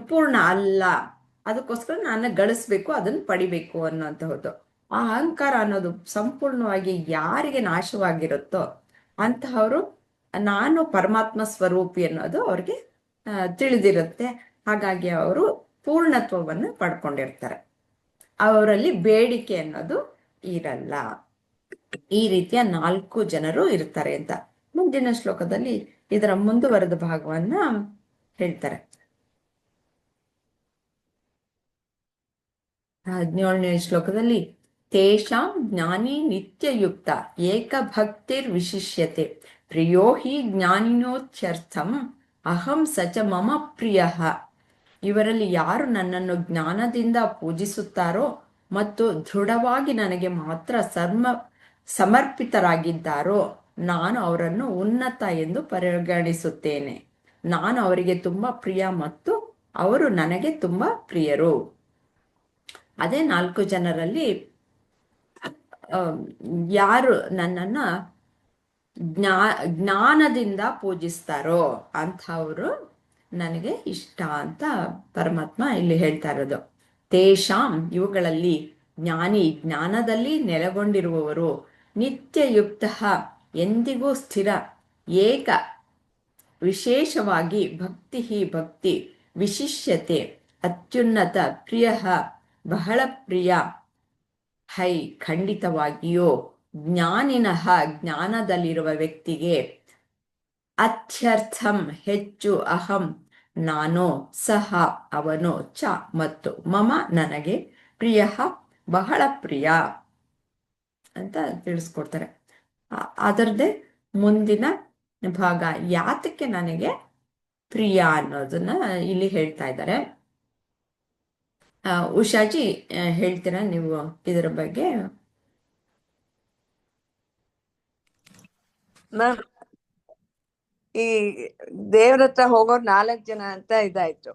ಪೂರ್ಣ ಅಲ್ಲ, ಅದಕ್ಕೋಸ್ಕರ ನಾನು ಗಳಿಸ್ಬೇಕು, ಅದನ್ನು ಪಡಿಬೇಕು ಅನ್ನುವಂತಹದ್ದು. ಆ ಅಹಂಕಾರ ಅನ್ನೋದು ಸಂಪೂರ್ಣವಾಗಿ ಯಾರಿಗೆ ನಾಶವಾಗಿರುತ್ತೋ ಅಂತಹವರು ನಾನು ಪರಮಾತ್ಮ ಸ್ವರೂಪಿ ಅನ್ನೋದು ಅವ್ರಿಗೆ ತಿಳಿದಿರುತ್ತೆ. ಹಾಗಾಗಿ ಅವರು ಪೂರ್ಣತ್ವವನ್ನು ಪಡ್ಕೊಂಡಿರ್ತಾರೆ. ಅವರಲ್ಲಿ ಬೇಡಿಕೆ ಅನ್ನೋದು ಇರಲ್ಲ. ಈ ರೀತಿಯ 4 ಜನರು ಇರ್ತಾರೆ ಅಂತ ಮುಂದಿನ ಶ್ಲೋಕದಲ್ಲಿ ಇದರ ಮುಂದುವರೆದ ಭಾಗವನ್ನ ಹೇಳ್ತಾರೆ. 17ನೇ ಶ್ಲೋಕದಲ್ಲಿ ತೇಷಾಂ ಜ್ಞಾನಿ ನಿತ್ಯಯುಕ್ತ ಏಕಭಕ್ತಿರ್ ವಿಶಿಷ್ಯತೆ ಪ್ರಿಯೋ ಹಿ ಜ್ಞಾನಿನೋತ್ಯರ್ಥಂ ಅಹಂ ಸಚ ಮಮ ಪ್ರಿಯಃ. ಇವರಲ್ಲಿ ಯಾರು ನನ್ನನ್ನು ಜ್ಞಾನದಿಂದ ಪೂಜಿಸುತ್ತಾರೋ ಮತ್ತು ದೃಢವಾಗಿ ನನಗೆ ಮಾತ್ರ ಸಮರ್ಪಿತರಾಗಿದ್ದಾರೋ ನಾನು ಅವರನ್ನು ಉನ್ನತ ಎಂದು ಪರಿಗಣಿಸುತ್ತೇನೆ. ನಾನು ಅವರಿಗೆ ತುಂಬಾ ಪ್ರಿಯ ಮತ್ತು ಅವರು ನನಗೆ ತುಂಬಾ ಪ್ರಿಯರು. ಅದೇ 4 ಜನರಲ್ಲಿ ಯಾರು ನನ್ನನ್ನ ಜ್ಞಾನದಿಂದ ಪೂಜಿಸ್ತಾರೋ ಅಂಥವರು ನನಗೆ ಇಷ್ಟ ಅಂತ ಪರಮಾತ್ಮ ಇಲ್ಲಿ ಹೇಳ್ತಾ ಇರೋದು. ತೇಷಾಂ ಇವುಗಳಲ್ಲಿ ಜ್ಞಾನಿ ಜ್ಞಾನದಲ್ಲಿ ನೆಲೆಗೊಂಡಿರುವವರು, ನಿತ್ಯಯುಕ್ತ ಎಂದಿಗೂ ಸ್ಥಿರ, ಏಕ ವಿಶೇಷವಾಗಿ ಭಕ್ತಿ ವಿಶಿಷ್ಯತೆ ಅತ್ಯುನ್ನತ, ಪ್ರಿಯ ಬಹಳ ಪ್ರಿಯ, ಹೈ ಖಂಡಿತವಾಗಿಯೋ, ಜ್ಞಾನಿನಃ ಜ್ಞಾನದಲ್ಲಿರುವ ವ್ಯಕ್ತಿಗೆ, ಅತ್ಯರ್ಥಂ ಹೆಚ್ಚು, ಅಹಂ ನಾನು, ಸಹ ಅವನು, ಚ ಮತ್ತು, ಮಮ ನನಗೆ, ಪ್ರಿಯ ಬಹಳ ಪ್ರಿಯ ಅಂತ ತಿಳಿಸ್ಕೊಡ್ತಾರೆ. ಅದರದ್ದೇ ಮುಂದಿನ ಭಾಗ ಯಾತಕ್ಕೆ ನನಗೆ ಪ್ರಿಯ ಅನ್ನೋದನ್ನ ಇಲ್ಲಿ ಹೇಳ್ತಾ ಇದ್ದಾರೆ. ಉಷಾಜಿ ಹೇಳ್ತೀರಾ ನೀವು ಇದರ ಬಗ್ಗೆ? ಮ್ಯಾಮ್, ಈ ದೇವ್ರ ಹತ್ರ ಹೋಗೋರು 4 ಜನ ಅಂತ ಇದಾಯ್ತು.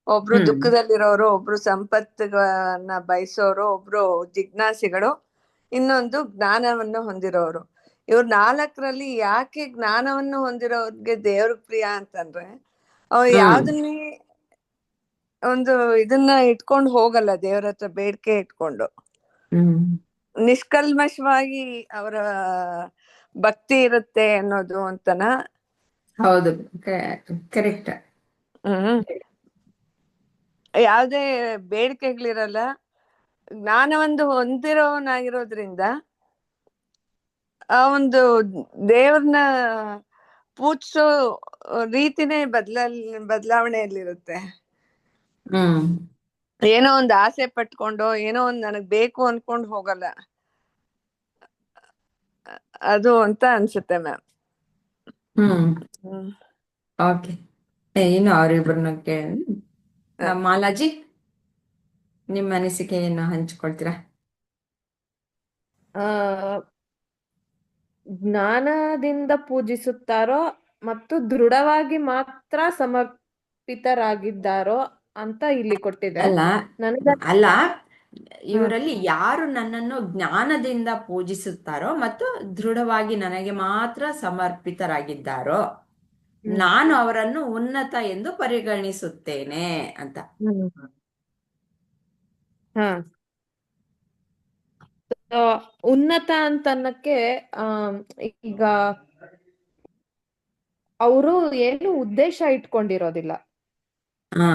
ಒಬ್ರು ದುಃಖದಲ್ಲಿರೋರು, ಒಬ್ರು ಸಂಪತ್ತನ್ನ ಬಯಸೋರು, ಒಬ್ರು ಜಿಜ್ಞಾಸಿಗಳು, ಇನ್ನೊಂದು ಜ್ಞಾನವನ್ನು ಹೊಂದಿರೋರು. ಇವ್ರು 4ರಲ್ಲಿ ಯಾಕೆ ಜ್ಞಾನವನ್ನು ಹೊಂದಿರೋರ್ಗೆ ದೇವ್ರ ಪ್ರಿಯ ಅಂತಂದ್ರೆ, ಅವ್ರು ಯಾವ್ದನ್ನೇ ಒಂದು ಇದನ್ನ ಇಟ್ಕೊಂಡು ಹೋಗಲ್ಲ, ದೇವ್ರ ಹತ್ರ ಬೇಡಿಕೆ ಇಟ್ಕೊಂಡು ನಿಷ್ಕಲ್ಮಶವಾಗಿ ಅವರ ಭಕ್ತಿ ಇರುತ್ತೆ ಅನ್ನೋದು ಅಂತನ. ಹೌದು, ಕರೆಕ್ಟ್. ಯಾವ್ದೇ ಬೇಡಿಕೆಗಳಿರಲ್ಲ. ಜ್ಞಾನವೊಂದು ಹೊಂದಿರೋನಾಗಿರೋದ್ರಿಂದ ಆ ಒಂದು ದೇವ್ರನ್ನ ಪೂಜಿಸೋ ರೀತಿನೇ ಬದಲಾವಣೆಯಲ್ಲಿರುತ್ತೆ. ಏನೋ ಒಂದು ಆಸೆ ಪಟ್ಕೊಂಡು, ಏನೋ ಒಂದು ನನಗ್ ಬೇಕು ಅನ್ಕೊಂಡು ಹೋಗಲ್ಲ ಅದು ಅಂತ ಅನ್ಸುತ್ತೆ ಮ್ಯಾಮ್. ಓಕೆ, ಇನ್ನು ಅವರಿಬ್ಬರನ್ನ ಮಾಲಾಜಿ, ನಿಮ್ಮ ಅನಿಸಿಕೆಯನ್ನು ಹಂಚಿಕೊಳ್ತೀರಾ? ಜ್ಞಾನದಿಂದ ಪೂಜಿಸುತ್ತಾರೋ ಮತ್ತು ದೃಢವಾಗಿ ಮಾತ್ರ ಸಮರ್ಪಿತರಾಗಿದ್ದಾರೋ ಅಂತ ಇಲ್ಲಿ ಕೊಟ್ಟಿದೆ. ಅಲ್ಲ, ಇವರಲ್ಲಿ ಯಾರು ನನ್ನನ್ನು ಜ್ಞಾನದಿಂದ ಪೂಜಿಸುತ್ತಾರೋ ಮತ್ತು ದೃಢವಾಗಿ ನನಗೆ ಮಾತ್ರ ಸಮರ್ಪಿತರಾಗಿದ್ದಾರೋ ನಾನು ಅವರನ್ನು ಉನ್ನತ ಎಂದು ಪರಿಗಣಿಸುತ್ತೇನೆ ಅಂತ. ಉನ್ನತ ಅಂತನ್ನಕ್ಕೆ ಈಗ ಅವರು ಏನು ಉದ್ದೇಶ ಇಟ್ಕೊಂಡಿರೋದಿಲ್ಲ. ಹಾ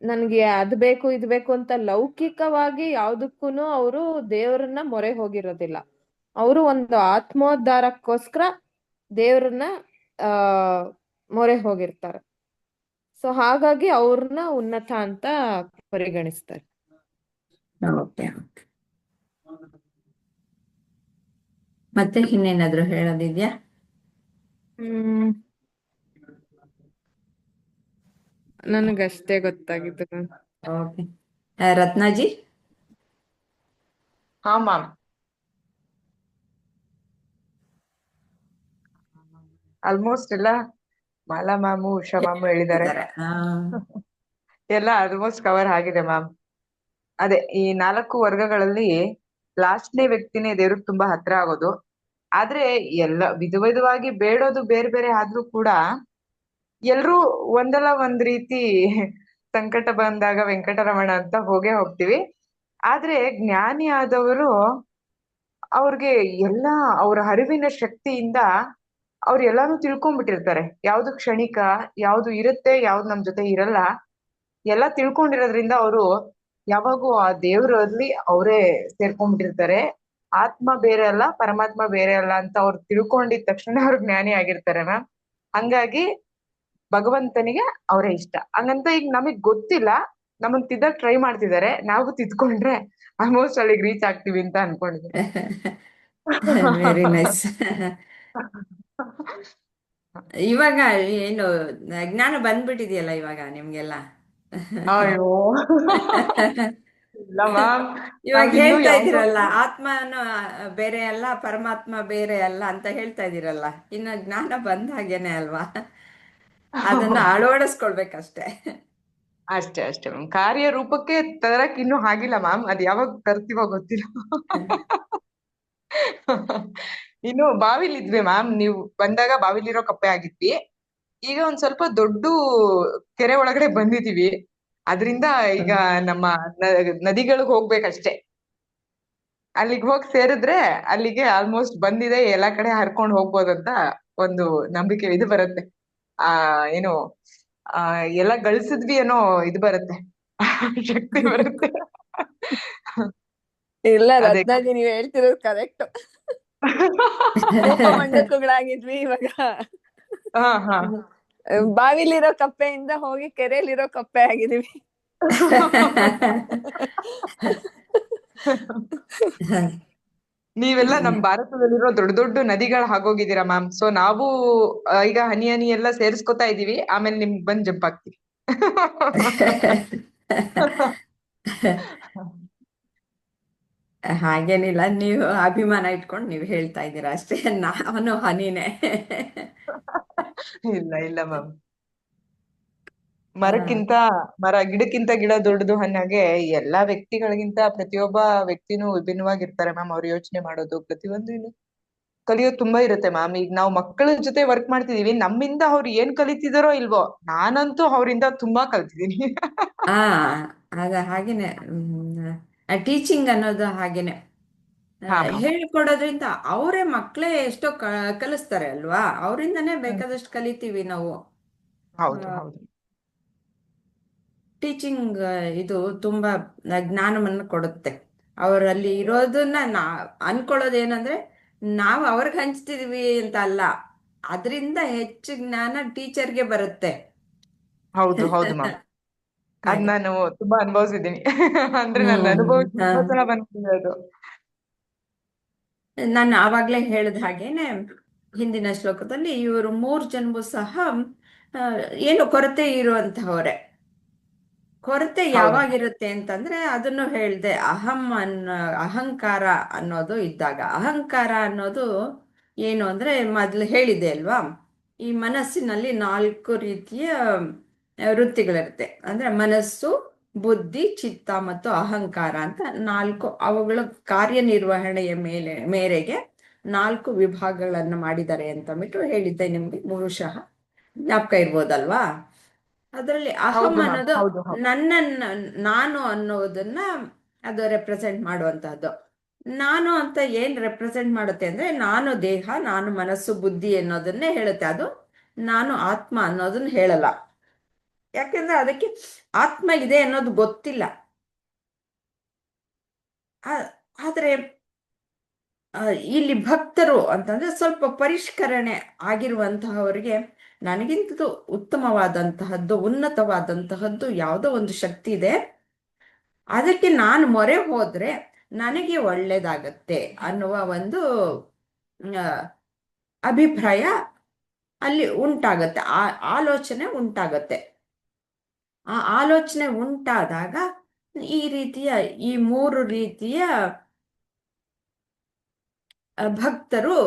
ನನ್ಗೆ ಅದ್ ಬೇಕು ಇದ್ ಬೇಕು ಅಂತ ಲೌಕಿಕವಾಗಿ ಯಾವ್ದಕ್ಕೂನು ಅವರು ದೇವರನ್ನ ಮೊರೆ ಹೋಗಿರೋದಿಲ್ಲ. ಅವರು ಒಂದು ಆತ್ಮೋದ್ಧಾರಕ್ಕೋಸ್ಕರ ದೇವ್ರನ್ನ ಆ ಮೊರೆ ಹೋಗಿರ್ತಾರೆ. ಸೊ ಹಾಗಾಗಿ ಅವ್ರನ್ನ ಉನ್ನತ ಅಂತ ಪರಿಗಣಿಸ್ತಾರೆ. ಓಕೆ. ಮತ್ತೆ ಇನ್ನೇನಾದ್ರೂ ಹೇಳೋದಿದ್ಯಾ? ಹ್ಮ್ ನನಗಷ್ಟೇ ಗೊತ್ತಾಗಿದ್ದು ಮ್ಯಾಮ್. ಓಕೆ. ರತ್ನಾಜಿ? ಹಾ ಮ್ಯಾಮ್, ಆಲ್ಮೋಸ್ಟ್ ಎಲ್ಲ ಮಾಲಾ ಮ್ಯಾಮು ಉಷಾ ಮ್ಯಾಮು ಹೇಳಿದ್ದಾರೆ. ಇದ್ದಾರೆ. ಎಲ್ಲ ಆಲ್ಮೋಸ್ಟ್ ಕವರ್ ಆಗಿದೆ ಮ್ಯಾಮ್. ಅದೇ ಈ 4 ವರ್ಗಗಳಲ್ಲಿ ಲಾಸ್ಟ್ನೇ ವ್ಯಕ್ತಿನೇ ದೇವ್ರಿಗೆ ತುಂಬಾ ಹತ್ರ ಆಗೋದು. ಆದ್ರೆ ಎಲ್ಲ ವಿಧವಾಗಿ ಬೇಡೋದು ಬೇರೆ ಬೇರೆ ಆದ್ರೂ ಕೂಡ ಎಲ್ರೂ ಒಂದಲ್ಲ ಒಂದ್ ರೀತಿ ಸಂಕಟ ಬಂದಾಗ ವೆಂಕಟರಮಣ ಅಂತ ಹೋಗೇ ಹೋಗ್ತೀವಿ. ಆದ್ರೆ ಜ್ಞಾನಿ ಆದವರು ಅವ್ರಿಗೆ ಎಲ್ಲಾ ಅವ್ರ ಅರಿವಿನ ಶಕ್ತಿಯಿಂದ ಅವ್ರು ಎಲ್ಲಾನು ತಿಳ್ಕೊಂಡ್ಬಿಟ್ಟಿರ್ತಾರೆ. ಯಾವ್ದು ಕ್ಷಣಿಕ, ಯಾವ್ದು ಇರುತ್ತೆ, ಯಾವ್ದು ನಮ್ ಜೊತೆ ಇರಲ್ಲ, ಎಲ್ಲ ತಿಳ್ಕೊಂಡಿರೋದ್ರಿಂದ ಅವರು ಯಾವಾಗೂ ಆ ದೇವ್ರಲ್ಲಿ ಅವರೇ ಸೇರ್ಕೊಂಡ್ಬಿಟ್ಟಿರ್ತಾರೆ. ಆತ್ಮ ಬೇರೆ ಅಲ್ಲ, ಪರಮಾತ್ಮ ಬೇರೆ ಅಲ್ಲ ಅಂತ ಅವ್ರು ತಿಳ್ಕೊಂಡಿದ ತಕ್ಷಣ ಅವ್ರು ಜ್ಞಾನಿ ಆಗಿರ್ತಾರೆ ಮ್ಯಾಮ್. ಹಂಗಾಗಿ ಭಗವಂತನಿಗೆ ಅವರೇ ಇಷ್ಟ. ಹಂಗಂತ ಈಗ ನಮಗ್ ಗೊತ್ತಿಲ್ಲ, ನಮಗ್ ತಿದ್ದಕ್ ಟ್ರೈ ಮಾಡ್ತಿದ್ದಾರೆ, ನಾವು ತಿದ್ಕೊಂಡ್ರೆ ಆಲ್ಮೋಸ್ಟ್ ಅಲ್ಲಿಗೆ ರೀಚ್ ಆಗ್ತೀವಿ ಅಂತ ಅನ್ಕೊಂಡಿದ್ದೀನಿ. Very nice. ಇವಾಗ ಏನು ಜ್ಞಾನ ಬಂದ್ಬಿಟ್ಟಿದೆಯಲ್ಲ ಇವಾಗ ನಿಮ್ಗೆಲ್ಲ. ಅಯ್ಯೋ ಇಲ್ಲ ಮ್ಯಾಮ್, ಇವಾಗ ನಾವ್ ಇನ್ನೂ ಹೇಳ್ತಾ ಯಾವ್ದೋ ಇದ್ದೀರಲ್ಲ, ಆತ್ಮನು ಬೇರೆ ಅಲ್ಲ, ಪರಮಾತ್ಮ ಬೇರೆ ಅಲ್ಲ ಅಂತ ಹೇಳ್ತಾ ಇದ್ದೀರಲ್ಲ, ಇನ್ನು ಜ್ಞಾನ ಬಂದ ಹಾಗೇನೆ ಅಲ್ವಾ? ಅದನ್ನ ಅಳವಡಿಸ್ಕೊಳ್ಬೇಕಷ್ಟೆ. ಅಷ್ಟೇ ಅಷ್ಟೇ ಮ್ಯಾಮ್. ಕಾರ್ಯ ರೂಪಕ್ಕೆ ತರಕ್ ಇನ್ನೂ ಆಗಿಲ್ಲ ಮ್ಯಾಮ್, ಅದ್ ಯಾವಾಗ ತರ್ತೀವೋ ಗೊತ್ತಿಲ್ಲ. ಇನ್ನು ಬಾವಿಲಿ ಇದ್ವಿ ಮ್ಯಾಮ್, ನೀವು ಬಂದಾಗ ಬಾವಿಲಿರೋ ಕಪ್ಪೆ ಆಗಿದ್ವಿ. ಈಗ ಒಂದ್ ಸ್ವಲ್ಪ ದೊಡ್ಡ ಕೆರೆ ಒಳಗಡೆ ಬಂದಿದೀವಿ. ಅದ್ರಿಂದ ಈಗ ನಮ್ಮ ನದಿಗಳಿಗೆ ಹೋಗ್ಬೇಕಷ್ಟೇ. ಅಲ್ಲಿಗೆ ಹೋಗಿ ಸೇರಿದ್ರೆ ಅಲ್ಲಿಗೆ ಆಲ್ಮೋಸ್ಟ್ ಬಂದಿದೆ, ಎಲ್ಲಾ ಕಡೆ ಹರ್ಕೊಂಡ್ ಹೋಗ್ಬೋದಂತ ಒಂದು ನಂಬಿಕೆ ಇದು ಬರುತ್ತೆ. ಏನು ಎಲ್ಲ ಗಳಿಸಿದ್ವಿ ಅನ್ನೋ ಇದು ಬರುತ್ತೆ, ಶಕ್ತಿ ಬರುತ್ತೆ. ಇಲ್ಲ ಅದೇ ರತ್ನಾಜಿ, ನೀವ್ ಹೇಳ್ತಿರೋದು ಕರೆಕ್ಟ್. ಕೋಪ ಮಂಡಕ್ಕಗಳಾಗಿದ್ವಿ, ಇವಾಗ ಹಾ ಹಾ ಬಾವಿಲಿರೋ ಕಪ್ಪೆಯಿಂದ ಹೋಗಿ ಕೆರೆಯಲ್ಲಿರೋ ಕಪ್ಪೆ ಆಗಿದೀವಿ. ನೀವೆಲ್ಲ ನಮ್ ಭಾರತದಲ್ಲಿರೋ ದೊಡ್ಡ ದೊಡ್ಡ ನದಿಗಳು ಆಗೋಗಿದ್ದೀರಾ ಮ್ಯಾಮ್. ಸೊ ನಾವು ಈಗ ಹನಿ ಹನಿ ಎಲ್ಲ ಸೇರಿಸ್ಕೊತಾ ಇದೀವಿ, ಆಮೇಲೆ ನಿಮ್ಗ್ ಬಂದ್ ಜಂಪ್ ಆಗ್ತೀವಿ. ಹಾಗೇನಿಲ್ಲ, ನೀವು ಅಭಿಮಾನ ಇಟ್ಕೊಂಡು ನೀವು ಹೇಳ್ತಾ ಇದ್ದೀರಾ ಅಷ್ಟೇ. ನಾನು ಹನಿನೇ. ಇಲ್ಲ ಇಲ್ಲ ಮ್ಯಾಮ್, ಮರಕ್ಕಿಂತ ಗಿಡಕ್ಕಿಂತ ಗಿಡ ದೊಡ್ಡದು ಅನ್ನಂಗೆ ಎಲ್ಲಾ ವ್ಯಕ್ತಿಗಳಿಗಿಂತ ಪ್ರತಿಯೊಬ್ಬ ವ್ಯಕ್ತಿನೂ ವಿಭಿನ್ನವಾಗಿರ್ತಾರೆ ಮ್ಯಾಮ್. ಅವ್ರು ಯೋಚನೆ ಮಾಡೋದು ಪ್ರತಿಯೊಂದು ಕಲಿಯೋದು ತುಂಬಾ ಇರುತ್ತೆ ಮ್ಯಾಮ್. ಈಗ ನಾವು ಮಕ್ಕಳ ಜೊತೆ ವರ್ಕ್ ಮಾಡ್ತಿದೀವಿ, ನಮ್ಮಿಂದ ಅವ್ರು ಏನ್ ಕಲಿತಿದಾರೋ ಇಲ್ವೋ, ನಾನಂತೂ ಅವರಿಂದ ತುಂಬಾ ಕಲ್ತಿದೀನಿ. ಆ ಅದ ಹಾಗೇನೆ. ಟೀಚಿಂಗ್ ಅನ್ನೋದು ಹಾಗೇನೆ. ಹಾ ಮ್ಯಾಮ್. ಹೇಳ್ಕೊಡೋದ್ರಿಂದ ಅವರೇ ಮಕ್ಕಳೇ ಎಷ್ಟೋ ಕಲಿಸ್ತಾರೆ ಅಲ್ವಾ? ಅವರಿಂದನೇ ಬೇಕಾದಷ್ಟು ಕಲಿತೀವಿ ನಾವು. ಹೌದು ಹೌದು. ಟೀಚಿಂಗ್ ಇದು ತುಂಬಾ ಜ್ಞಾನವನ್ನು ಕೊಡುತ್ತೆ. ಅವರಲ್ಲಿ ಇರೋದನ್ನ ಅನ್ಕೊಳ್ಳೋದೇನಂದ್ರೆ ನಾವು ಅವ್ರಿಗೆ ಹಂಚ್ತಿದೀವಿ ಅಂತ ಅಲ್ಲ, ಅದರಿಂದ ಹೆಚ್ಚು ಜ್ಞಾನ ಟೀಚರ್ಗೆ ಬರುತ್ತೆ. ಹೌದು ಹೌದು ಮ್ಯಾಮ್, ಅದ್ ಹಾಗೆ. ನಾನು ತುಂಬಾ ಅನುಭವಿಸಿದ್ದೀನಿ. ಅಂದ್ರೆ ನನ್ನ ಅನುಭವ ಹಾ. ತುಂಬಾ ಸಲ ಬಂದಿದೆ ಅದು. ನಾನು ಆವಾಗಲೇ ಹೇಳಿದ ಹಾಗೇನೆ, ಹಿಂದಿನ ಶ್ಲೋಕದಲ್ಲಿ ಇವರು 3 ಜನರು ಸಹ ಆ, ಏನು ಕೊರತೆ ಇರುವಂತಹವರೇ. ಕೊರತೆ ಹೌದು ಯಾವಾಗಿರುತ್ತೆ ಅಂತಂದ್ರೆ, ಅದನ್ನು ಹೇಳ್ದೆ, ಅಹಂಕಾರ ಅನ್ನೋದು ಇದ್ದಾಗ. ಅಹಂಕಾರ ಅನ್ನೋದು ಏನು ಅಂದ್ರೆ ಮೊದಲು ಹೇಳಿದೆ ಅಲ್ವಾ, ಈ ಮನಸ್ಸಿನಲ್ಲಿ 4 ರೀತಿಯ ವೃತ್ತಿಗಳಿರುತ್ತೆ. ಅಂದ್ರೆ ಮನಸ್ಸು, ಬುದ್ಧಿ, ಚಿತ್ತ ಮತ್ತು ಅಹಂಕಾರ ಅಂತ 4 ಅವುಗಳ ಕಾರ್ಯನಿರ್ವಹಣೆಯ ಮೇರೆಗೆ 4 ವಿಭಾಗಗಳನ್ನು ಮಾಡಿದ್ದಾರೆ ಅಂತ ಬಿಟ್ಟು ಹೇಳಿದ್ದೆ ನಿಮ್ಗೆ, ಬಹುಶಃ ಜ್ಞಾಪಕ ಇರ್ಬೋದಲ್ವಾ? ಅದರಲ್ಲಿ ಅಹಂ ಹೌದು ಮ್ಯಾಮ್. ಅನ್ನೋದು ಹೌದು ಹೌದು. ನನ್ನನ್ನ, ನಾನು ಅನ್ನೋದನ್ನ ಅದು ರೆಪ್ರೆಸೆಂಟ್ ಮಾಡುವಂತಹದ್ದು. ನಾನು ಅಂತ ಏನ್ ರೆಪ್ರೆಸೆಂಟ್ ಮಾಡುತ್ತೆ ಅಂದ್ರೆ, ನಾನು ದೇಹ, ನಾನು ಮನಸ್ಸು, ಬುದ್ಧಿ ಅನ್ನೋದನ್ನೇ ಹೇಳುತ್ತೆ. ಅದು ನಾನು ಆತ್ಮ ಅನ್ನೋದನ್ನ ಹೇಳಲ್ಲ. ಯಾಕೆಂದ್ರೆ ಅದಕ್ಕೆ ಆತ್ಮ ಇದೆ ಅನ್ನೋದು ಗೊತ್ತಿಲ್ಲ. ಆದರೆ ಇಲ್ಲಿ ಭಕ್ತರು ಅಂತಂದ್ರೆ ಸ್ವಲ್ಪ ಪರಿಷ್ಕರಣೆ ಆಗಿರುವಂತಹವರಿಗೆ ನನಗಿಂತೂ ಉತ್ತಮವಾದಂತಹದ್ದು, ಉನ್ನತವಾದಂತಹದ್ದು ಯಾವುದೋ ಒಂದು ಶಕ್ತಿ ಇದೆ, ಅದಕ್ಕೆ ನಾನು ಮೊರೆ ಹೋದ್ರೆ ನನಗೆ ಒಳ್ಳೇದಾಗತ್ತೆ ಅನ್ನುವ ಒಂದು ಆ, ಅಭಿಪ್ರಾಯ ಅಲ್ಲಿ ಉಂಟಾಗತ್ತೆ, ಆಲೋಚನೆ ಉಂಟಾಗತ್ತೆ. ಆ ಆಲೋಚನೆ ಉಂಟಾದಾಗ ಈ ರೀತಿಯ ಈ 3 ರೀತಿಯ ಭಕ್ತರು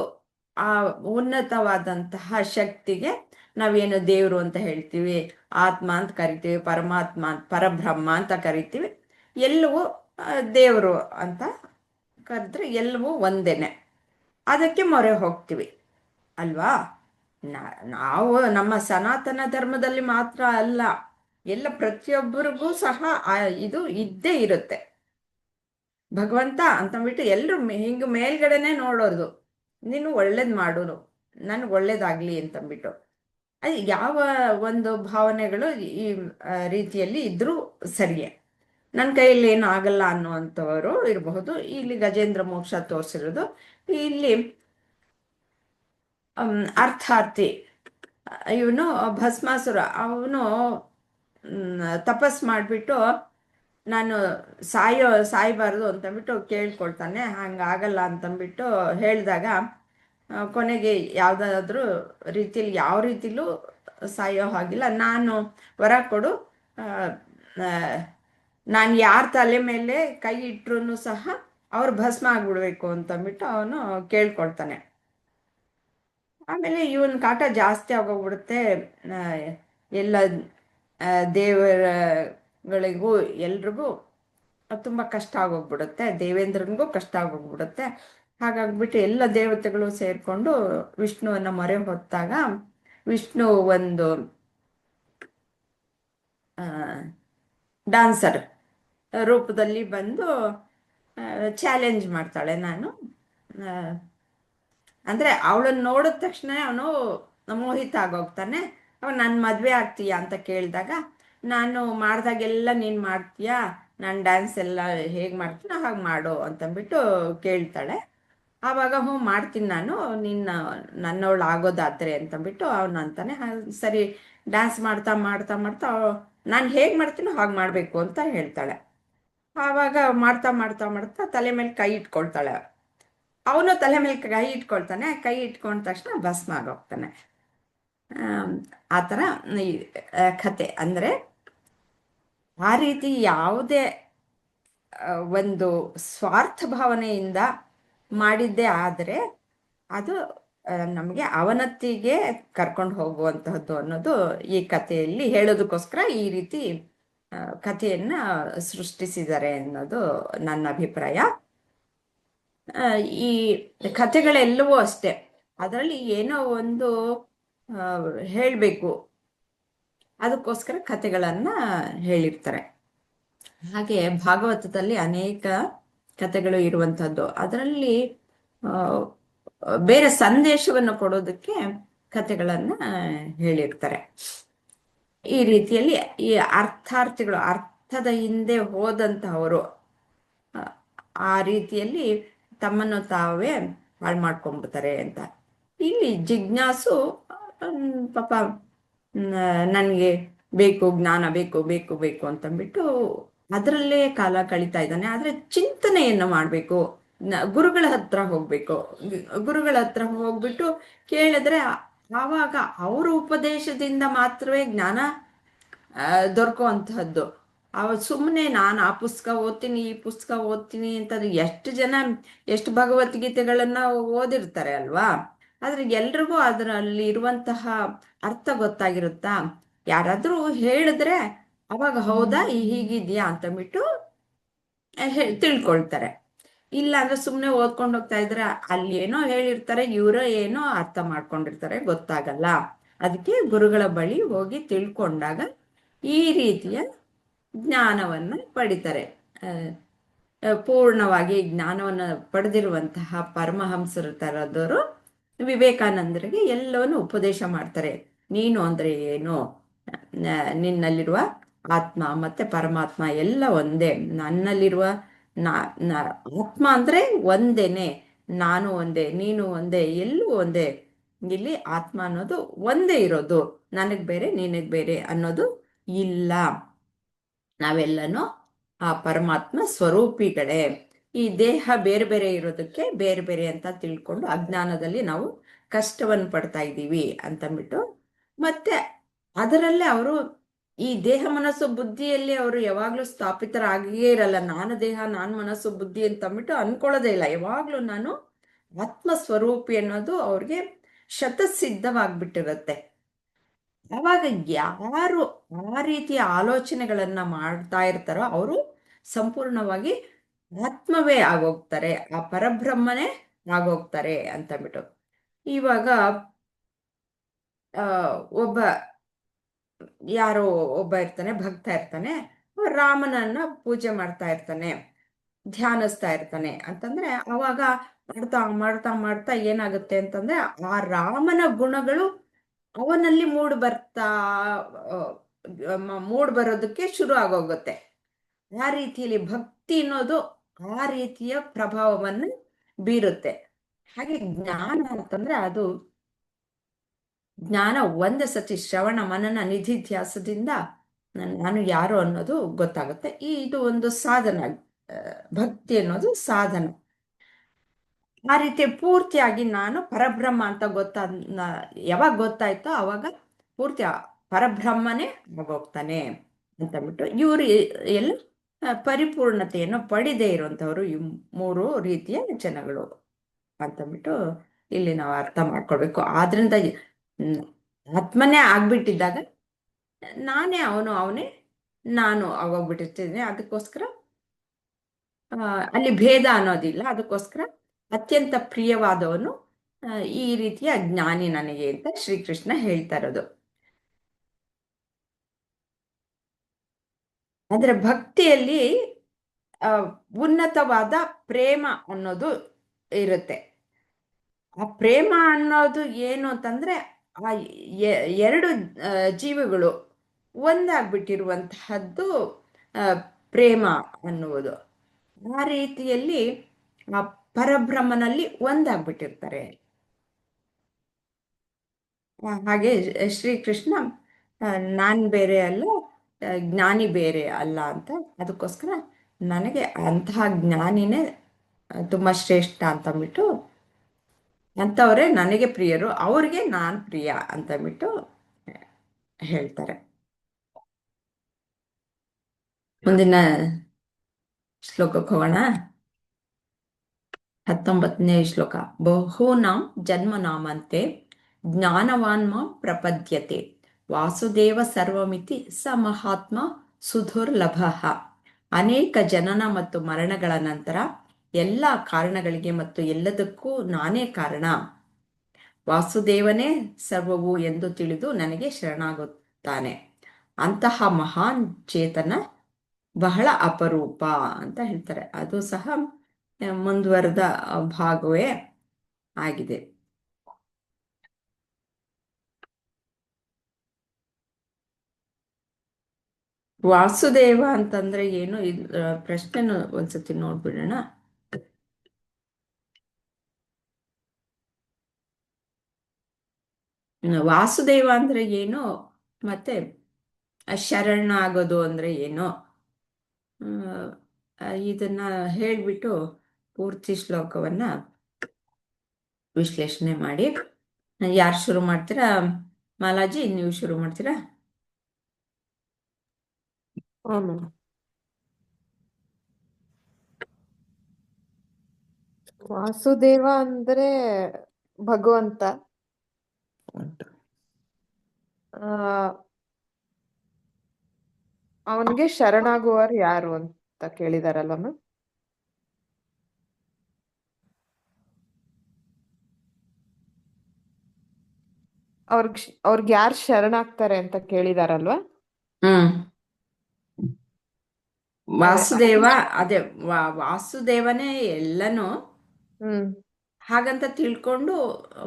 ಆ ಉನ್ನತವಾದಂತಹ ಶಕ್ತಿಗೆ, ನಾವೇನು ದೇವರು ಅಂತ ಹೇಳ್ತೀವಿ, ಆತ್ಮ ಅಂತ ಕರಿತೀವಿ, ಪರಮಾತ್ಮ ಅಂತ, ಪರಬ್ರಹ್ಮ ಅಂತ ಕರಿತೀವಿ, ಎಲ್ಲವೂ ದೇವರು ಅಂತ ಕರೆದ್ರೆ ಎಲ್ಲವೂ ಒಂದೇನೆ. ಅದಕ್ಕೆ ಮೊರೆ ಹೋಗ್ತೀವಿ ಅಲ್ವಾ. ನಾವು ನಮ್ಮ ಸನಾತನ ಧರ್ಮದಲ್ಲಿ ಮಾತ್ರ ಅಲ್ಲ, ಎಲ್ಲ ಪ್ರತಿಯೊಬ್ಬರಿಗೂ ಸಹ ಇದು ಇದ್ದೇ ಇರುತ್ತೆ. ಭಗವಂತ ಅಂತಂದ್ಬಿಟ್ಟು ಎಲ್ಲರೂ ಹಿಂಗೆ ಮೇಲ್ಗಡೆನೆ ನೋಡೋದು, ನೀನು ಒಳ್ಳೇದ್ ಮಾಡೋನು, ನನ್ಗೆ ಒಳ್ಳೇದಾಗ್ಲಿ ಅಂತಂದ್ಬಿಟ್ಟು. ಅದು ಯಾವ ಒಂದು ಭಾವನೆಗಳು ಈ ರೀತಿಯಲ್ಲಿ ಇದ್ರೂ ಸರಿಯೇ. ನನ್ನ ಕೈಯಲ್ಲಿ ಏನು ಆಗಲ್ಲ ಅನ್ನುವಂಥವರು ಇರಬಹುದು. ಇಲ್ಲಿ ಗಜೇಂದ್ರ ಮೋಕ್ಷ ತೋರಿಸಿರೋದು, ಇಲ್ಲಿ ಅರ್ಥಾರ್ಥಿ ಇವನು ಭಸ್ಮಾಸುರ, ಅವನು ತಪಸ್ ಮಾಡಿಬಿಟ್ಟು ನಾನು ಸಾಯಬಾರ್ದು ಅಂತಂದ್ಬಿಟ್ಟು ಕೇಳ್ಕೊಳ್ತಾನೆ. ಹಂಗಾಗಲ್ಲ ಅಂತಂದ್ಬಿಟ್ಟು ಹೇಳಿದಾಗ ಕೊನೆಗೆ ಯಾವುದಾದ್ರೂ ರೀತಿಯಲ್ಲಿ ಯಾವ ರೀತಿಲೂ ಸಾಯೋ ಹಾಗಿಲ್ಲ, ನಾನು ವರ ಕೊಡು, ನಾನು ಯಾರ ತಲೆ ಮೇಲೆ ಕೈ ಇಟ್ರು ಸಹ ಅವ್ರು ಭಸ್ಮ ಆಗ್ಬಿಡ್ಬೇಕು ಅಂತಂದ್ಬಿಟ್ಟು ಅವನು ಕೇಳ್ಕೊಳ್ತಾನೆ. ಆಮೇಲೆ ಇವನ್ ಕಾಟ ಜಾಸ್ತಿ ಆಗೋಗ್ಬಿಡುತ್ತೆ. ಎಲ್ಲ ದೇವರುಗಳಿಗೂ ಎಲ್ರಿಗೂ ತುಂಬ ಕಷ್ಟ ಆಗೋಗ್ಬಿಡುತ್ತೆ, ದೇವೇಂದ್ರನಿಗೂ ಕಷ್ಟ ಆಗೋಗ್ಬಿಡುತ್ತೆ. ಹಾಗಾಗ್ಬಿಟ್ಟು ಎಲ್ಲ ದೇವತೆಗಳು ಸೇರ್ಕೊಂಡು ವಿಷ್ಣುವನ್ನ ಮೊರೆ ಹೊತ್ತಾಗ ವಿಷ್ಣು ಒಂದು ಡಾನ್ಸರ್ ರೂಪದಲ್ಲಿ ಬಂದು ಚಾಲೆಂಜ್ ಮಾಡ್ತಾಳೆ. ನಾನು ಅಂದ್ರೆ ಅವಳನ್ನ ನೋಡಿದ ತಕ್ಷಣ ಅವನು ಮೋಹಿತ ಆಗೋಗ್ತಾನೆ. ಅವನು ನನ್ನ ಮದುವೆ ಆಗ್ತೀಯಾ ಅಂತ ಕೇಳಿದಾಗ, ನಾನು ಮಾಡ್ದಾಗೆಲ್ಲ ನೀನು ಮಾಡ್ತೀಯಾ, ನಾನು ಡ್ಯಾನ್ಸ್ ಎಲ್ಲ ಹೇಗೆ ಮಾಡ್ತೀನೋ ಹಾಗೆ ಮಾಡು ಅಂತಂದ್ಬಿಟ್ಟು ಕೇಳ್ತಾಳೆ. ಆವಾಗ ಹ್ಞೂ ಮಾಡ್ತೀನಿ ನಾನು, ನನ್ನವಳು ಆಗೋದಾದ್ರೆ ಅಂತಂದ್ಬಿಟ್ಟು ಅವನು ಅಂತಾನೆ. ಸರಿ, ಡ್ಯಾನ್ಸ್ ಮಾಡ್ತಾ ಮಾಡ್ತಾ ಮಾಡ್ತಾ ನಾನು ಹೇಗೆ ಮಾಡ್ತೀನೋ ಹಾಗೆ ಮಾಡಬೇಕು ಅಂತ ಹೇಳ್ತಾಳೆ. ಆವಾಗ ಮಾಡ್ತಾ ಮಾಡ್ತಾ ಮಾಡ್ತಾ ತಲೆ ಮೇಲೆ ಕೈ ಇಟ್ಕೊಳ್ತಾಳೆ. ಅವನು ತಲೆ ಮೇಲೆ ಕೈ ಇಟ್ಕೊಳ್ತಾನೆ. ಕೈ ಇಟ್ಕೊಂಡ ತಕ್ಷಣ ಭಸ್ಮ ಆಗೋಗ್ತಾನೆ. ಆ ಥರ ಈ ಕತೆ. ಅಂದರೆ ಆ ರೀತಿ ಯಾವುದೇ ಒಂದು ಸ್ವಾರ್ಥ ಭಾವನೆಯಿಂದ ಮಾಡಿದ್ದೇ ಆದರೆ ಅದು ನಮಗೆ ಅವನತಿಗೆ ಕರ್ಕೊಂಡು ಹೋಗುವಂತಹದ್ದು ಅನ್ನೋದು ಈ ಕಥೆಯಲ್ಲಿ ಹೇಳೋದಕ್ಕೋಸ್ಕರ ಈ ರೀತಿ ಕಥೆಯನ್ನ ಸೃಷ್ಟಿಸಿದ್ದಾರೆ ಅನ್ನೋದು ನನ್ನ ಅಭಿಪ್ರಾಯ. ಈ ಕಥೆಗಳೆಲ್ಲವೂ ಅಷ್ಟೇ, ಅದರಲ್ಲಿ ಏನೋ ಒಂದು ಹೇಳಬೇಕು, ಅದಕ್ಕೋಸ್ಕರ ಕಥೆಗಳನ್ನ ಹೇಳಿರ್ತಾರೆ. ಹಾಗೆ ಭಾಗವತದಲ್ಲಿ ಅನೇಕ ಕಥೆಗಳು ಇರುವಂಥದ್ದು, ಅದರಲ್ಲಿ ಬೇರೆ ಸಂದೇಶವನ್ನು ಕೊಡೋದಕ್ಕೆ ಕಥೆಗಳನ್ನ ಹೇಳಿರ್ತಾರೆ. ಈ ರೀತಿಯಲ್ಲಿ ಈ ಅರ್ಥಾರ್ಥಿಗಳು, ಅರ್ಥದ ಹಿಂದೆ ಹೋದಂತಹವರು ಆ ರೀತಿಯಲ್ಲಿ ತಮ್ಮನ್ನು ತಾವೇ ಹಾಳು ಮಾಡ್ಕೊಂಡ್ಬಿಡ್ತಾರೆ ಅಂತ. ಇಲ್ಲಿ ಜಿಜ್ಞಾಸು ಪಾಪ ನನಗೆ ಬೇಕು, ಜ್ಞಾನ ಬೇಕು ಬೇಕು ಬೇಕು ಅಂತಂದ್ಬಿಟ್ಟು ಅದರಲ್ಲೇ ಕಾಲ ಕಳೀತಾ ಇದ್ದಾನೆ. ಆದ್ರೆ ಚಿಂತನೆಯನ್ನು ಮಾಡಬೇಕು, ಗುರುಗಳ ಹತ್ರ ಹೋಗ್ಬೇಕು. ಗುರುಗಳ ಹತ್ರ ಹೋಗ್ಬಿಟ್ಟು ಕೇಳಿದ್ರೆ ಆವಾಗ ಅವರ ಉಪದೇಶದಿಂದ ಮಾತ್ರವೇ ಜ್ಞಾನ ದೊರಕುವಂತಹದ್ದು. ಸುಮ್ಮನೆ ನಾನು ಆ ಪುಸ್ತಕ ಓದ್ತೀನಿ, ಈ ಪುಸ್ತಕ ಓದ್ತೀನಿ ಅಂತಂದ್ರೆ ಎಷ್ಟು ಜನ ಎಷ್ಟು ಭಗವದ್ಗೀತೆಗಳನ್ನ ಓದಿರ್ತಾರೆ ಅಲ್ವಾ. ಆದ್ರೆ ಎಲ್ರಿಗೂ ಅದರಲ್ಲಿ ಇರುವಂತಹ ಅರ್ಥ ಗೊತ್ತಾಗಿರುತ್ತಾ? ಯಾರಾದ್ರೂ ಹೇಳಿದ್ರೆ ಅವಾಗ ಹೌದಾ ಹೀಗಿದ್ಯಾ ಅಂತಂದ್ಬಿಟ್ಟು ತಿಳ್ಕೊಳ್ತಾರೆ. ಇಲ್ಲ ಅಂದ್ರೆ ಸುಮ್ಮನೆ ಓದ್ಕೊಂಡು ಹೋಗ್ತಾ ಇದ್ರೆ ಅಲ್ಲಿ ಏನೋ ಹೇಳಿರ್ತಾರೆ, ಇವರೋ ಏನೋ ಅರ್ಥ ಮಾಡ್ಕೊಂಡಿರ್ತಾರೆ, ಗೊತ್ತಾಗಲ್ಲ. ಅದಕ್ಕೆ ಗುರುಗಳ ಬಳಿ ಹೋಗಿ ತಿಳ್ಕೊಂಡಾಗ ಈ ರೀತಿಯ ಜ್ಞಾನವನ್ನು ಪಡಿತಾರೆ. ಪೂರ್ಣವಾಗಿ ಜ್ಞಾನವನ್ನು ಪಡೆದಿರುವಂತಹ ಪರಮಹಂಸರ ತರದವರು ವಿವೇಕಾನಂದರಿಗೆ ಎಲ್ಲವನ್ನು ಉಪದೇಶ ಮಾಡ್ತಾರೆ. ನೀನು ಅಂದರೆ ಏನು, ನಿನ್ನಲ್ಲಿರುವ ಆತ್ಮ ಮತ್ತೆ ಪರಮಾತ್ಮ ಎಲ್ಲ ಒಂದೇ. ನನ್ನಲ್ಲಿರುವ ಆತ್ಮ ಅಂದರೆ ಒಂದೇನೆ, ನಾನು ಒಂದೇ, ನೀನು ಒಂದೇ, ಎಲ್ಲೂ ಒಂದೇ. ಇಲ್ಲಿ ಆತ್ಮ ಅನ್ನೋದು ಒಂದೇ ಇರೋದು, ನನಗೆ ಬೇರೆ ನಿನಗೆ ಬೇರೆ ಅನ್ನೋದು ಇಲ್ಲ. ನಾವೆಲ್ಲನೂ ಆ ಪರಮಾತ್ಮ ಸ್ವರೂಪಿಗಳೇ. ಈ ದೇಹ ಬೇರೆ ಬೇರೆ ಇರೋದಕ್ಕೆ ಬೇರೆ ಬೇರೆ ಅಂತ ತಿಳ್ಕೊಂಡು ಅಜ್ಞಾನದಲ್ಲಿ ನಾವು ಕಷ್ಟವನ್ನು ಪಡ್ತಾ ಇದ್ದೀವಿ ಅಂತಂದ್ಬಿಟ್ಟು, ಮತ್ತೆ ಅದರಲ್ಲೇ ಅವರು ಈ ದೇಹ ಮನಸ್ಸು ಬುದ್ಧಿಯಲ್ಲಿ ಅವರು ಯಾವಾಗಲೂ ಸ್ಥಾಪಿತರಾಗಿಯೇ ಇರಲ್ಲ. ನಾನು ದೇಹ, ನಾನು ಮನಸ್ಸು ಬುದ್ಧಿ ಅಂತಂದ್ಬಿಟ್ಟು ಅನ್ಕೊಳ್ಳೋದೇ ಇಲ್ಲ. ಯಾವಾಗಲೂ ನಾನು ಆತ್ಮ ಸ್ವರೂಪಿ ಅನ್ನೋದು ಅವ್ರಿಗೆ ಶತಸಿದ್ಧವಾಗ್ಬಿಟ್ಟಿರುತ್ತೆ. ಅವಾಗ ಯಾರು ಆ ರೀತಿಯ ಆಲೋಚನೆಗಳನ್ನ ಮಾಡ್ತಾ ಇರ್ತಾರೋ ಅವರು ಸಂಪೂರ್ಣವಾಗಿ ಆತ್ಮವೇ ಆಗೋಗ್ತಾರೆ, ಆ ಪರಬ್ರಹ್ಮನೇ ಆಗೋಗ್ತಾರೆ ಅಂತಂದ್ಬಿಟ್ಟು. ಇವಾಗ ಒಬ್ಬ ಯಾರೋ ಒಬ್ಬ ಇರ್ತಾನೆ, ಭಕ್ತ ಇರ್ತಾನೆ, ರಾಮನನ್ನ ಪೂಜೆ ಮಾಡ್ತಾ ಇರ್ತಾನೆ, ಧ್ಯಾನಿಸ್ತಾ ಇರ್ತಾನೆ ಅಂತಂದ್ರೆ, ಅವಾಗ ಮಾಡ್ತಾ ಮಾಡ್ತಾ ಮಾಡ್ತಾ ಏನಾಗುತ್ತೆ ಅಂತಂದ್ರೆ ಆ ರಾಮನ ಗುಣಗಳು ಅವನಲ್ಲಿ ಮೂಡ್ ಬರೋದಕ್ಕೆ ಶುರು ಆಗೋಗುತ್ತೆ. ಆ ರೀತಿಯಲ್ಲಿ ಭಕ್ತಿ ಅನ್ನೋದು ಆ ರೀತಿಯ ಪ್ರಭಾವವನ್ನು ಬೀರುತ್ತೆ. ಹಾಗೆ ಜ್ಞಾನ ಅಂತಂದ್ರೆ ಅದು ಜ್ಞಾನ ಒಂದು ಸತಿ ಶ್ರವಣ ಮನನ ನಿಧಿಧ್ಯಾಸದಿಂದ ನಾನು ಯಾರು ಅನ್ನೋದು ಗೊತ್ತಾಗುತ್ತೆ. ಇದು ಒಂದು ಸಾಧನ, ಭಕ್ತಿ ಅನ್ನೋದು ಸಾಧನ. ಆ ರೀತಿ ಪೂರ್ತಿಯಾಗಿ ನಾನು ಪರಬ್ರಹ್ಮ ಅಂತ ಯಾವಾಗ ಗೊತ್ತಾಯ್ತೋ ಅವಾಗ ಪೂರ್ತಿ ಪರಬ್ರಹ್ಮನೇ ಆಗೋಗ್ತಾನೆ ಅಂತಂದ್ಬಿಟ್ಟು ಇವರು ಎಲ್ಲ ಪರಿಪೂರ್ಣತೆಯನ್ನು ಪಡೆದೇ ಇರುವಂಥವ್ರು ಈ 3 ರೀತಿಯ ಜನಗಳು ಅಂತಂದ್ಬಿಟ್ಟು ಇಲ್ಲಿ ನಾವು ಅರ್ಥ ಮಾಡ್ಕೊಳ್ಬೇಕು. ಆದ್ರಿಂದ ಆತ್ಮನೇ ಆಗ್ಬಿಟ್ಟಿದ್ದಾಗ ನಾನೇ ಅವನೇ ನಾನು ಆಗೋಗ್ಬಿಟ್ಟಿರ್ತೀನಿ. ಅದಕ್ಕೋಸ್ಕರ ಅಲ್ಲಿ ಭೇದ ಅನ್ನೋದಿಲ್ಲ. ಅದಕ್ಕೋಸ್ಕರ ಅತ್ಯಂತ ಪ್ರಿಯವಾದವನು ಈ ರೀತಿಯ ಜ್ಞಾನಿ ನನಗೆ ಅಂತ ಶ್ರೀಕೃಷ್ಣ ಹೇಳ್ತಾ ಇರೋದು. ಅಂದ್ರೆ ಭಕ್ತಿಯಲ್ಲಿ ಉನ್ನತವಾದ ಪ್ರೇಮ ಅನ್ನೋದು ಇರುತ್ತೆ. ಆ ಪ್ರೇಮ ಅನ್ನೋದು ಏನು ಅಂತಂದ್ರೆ ಆ ಎರಡು ಜೀವಿಗಳು ಒಂದಾಗ್ಬಿಟ್ಟಿರುವಂತಹದ್ದು ಪ್ರೇಮ ಅನ್ನುವುದು. ಆ ರೀತಿಯಲ್ಲಿ ಆ ಪರಬ್ರಹ್ಮನಲ್ಲಿ ಒಂದಾಗ್ಬಿಟ್ಟಿರ್ತಾರೆ. ಹಾಗೆ ಶ್ರೀಕೃಷ್ಣ ನಾನ್ ಬೇರೆ ಅಲ್ಲ, ಜ್ಞಾನಿ ಬೇರೆ ಅಲ್ಲ ಅಂತ. ಅದಕ್ಕೋಸ್ಕರ ನನಗೆ ಅಂತಹ ಜ್ಞಾನಿನೇ ತುಂಬಾ ಶ್ರೇಷ್ಠ ಅಂತಂದ್ಬಿಟ್ಟು, ಅಂಥವರೇ ನನಗೆ ಪ್ರಿಯರು, ಅವ್ರಿಗೆ ನಾನು ಪ್ರಿಯ ಅಂತಂದ್ಬಿಟ್ಟು ಹೇಳ್ತಾರೆ. ಮುಂದಿನ ಶ್ಲೋಕಕ್ಕೆ ಹೋಗೋಣ. 19ನೇ ಶ್ಲೋಕ. ಬಹೂನಾಂ ಜನ್ಮನಾಮಂತೆ ಜ್ಞಾನವಾನ್ ಮಾಂ ಪ್ರಪದ್ಯತೆ ವಾಸುದೇವ ಸರ್ವಮಿತಿ ಸ ಮಹಾತ್ಮ ಸುಧುರ್ಲಭಃ. ಅನೇಕ ಜನನ ಮತ್ತು ಮರಣಗಳ ನಂತರ ಎಲ್ಲ ಕಾರಣಗಳಿಗೆ ಮತ್ತು ಎಲ್ಲದಕ್ಕೂ ನಾನೇ ಕಾರಣ, ವಾಸುದೇವನೇ ಸರ್ವವು ಎಂದು ತಿಳಿದು ನನಗೆ ಶರಣಾಗುತ್ತಾನೆ. ಅಂತಹ ಮಹಾನ್ ಚೇತನ ಬಹಳ ಅಪರೂಪ ಅಂತ ಹೇಳ್ತಾರೆ. ಅದು ಸಹ ಮುಂದುವರೆದ ಭಾಗವೇ ಆಗಿದೆ. ವಾಸುದೇವ ಅಂತಂದ್ರೆ ಏನು, ಪ್ರಶ್ನೆನ ಒಂದ್ಸತಿ ನೋಡ್ಬಿಡೋಣ. ವಾಸುದೇವ ಅಂದ್ರೆ ಏನು, ಮತ್ತೆ ಶರಣಾಗೋದು ಅಂದ್ರೆ ಏನು, ಇದನ್ನ ಹೇಳ್ಬಿಟ್ಟು ಪೂರ್ತಿ ಶ್ಲೋಕವನ್ನ ವಿಶ್ಲೇಷಣೆ ಮಾಡಿ. ಯಾರು ಶುರು ಮಾಡ್ತೀರಾ? ಮಾಲಾಜಿ, ನೀವು ಶುರು ಮಾಡ್ತೀರಾ? ವಾಸುದೇವ ಅಂದ್ರೆ ಭಗವಂತ. ಅವನ್ಗೆ ಶರಣಾಗುವರು ಯಾರು ಅಂತ ಕೇಳಿದಾರಲ್ಲ ಮ್ಯಾಮ್. ಅವ್ರಿಗೆ ಯಾರು ಶರಣಾಗ್ತಾರೆ ಅಂತ ಕೇಳಿದಾರಲ್ವಾ? ವಾಸುದೇವ, ಅದೇ ವಾಸುದೇವನೇ ಎಲ್ಲನೂ. ಹಾಗಂತ ತಿಳ್ಕೊಂಡು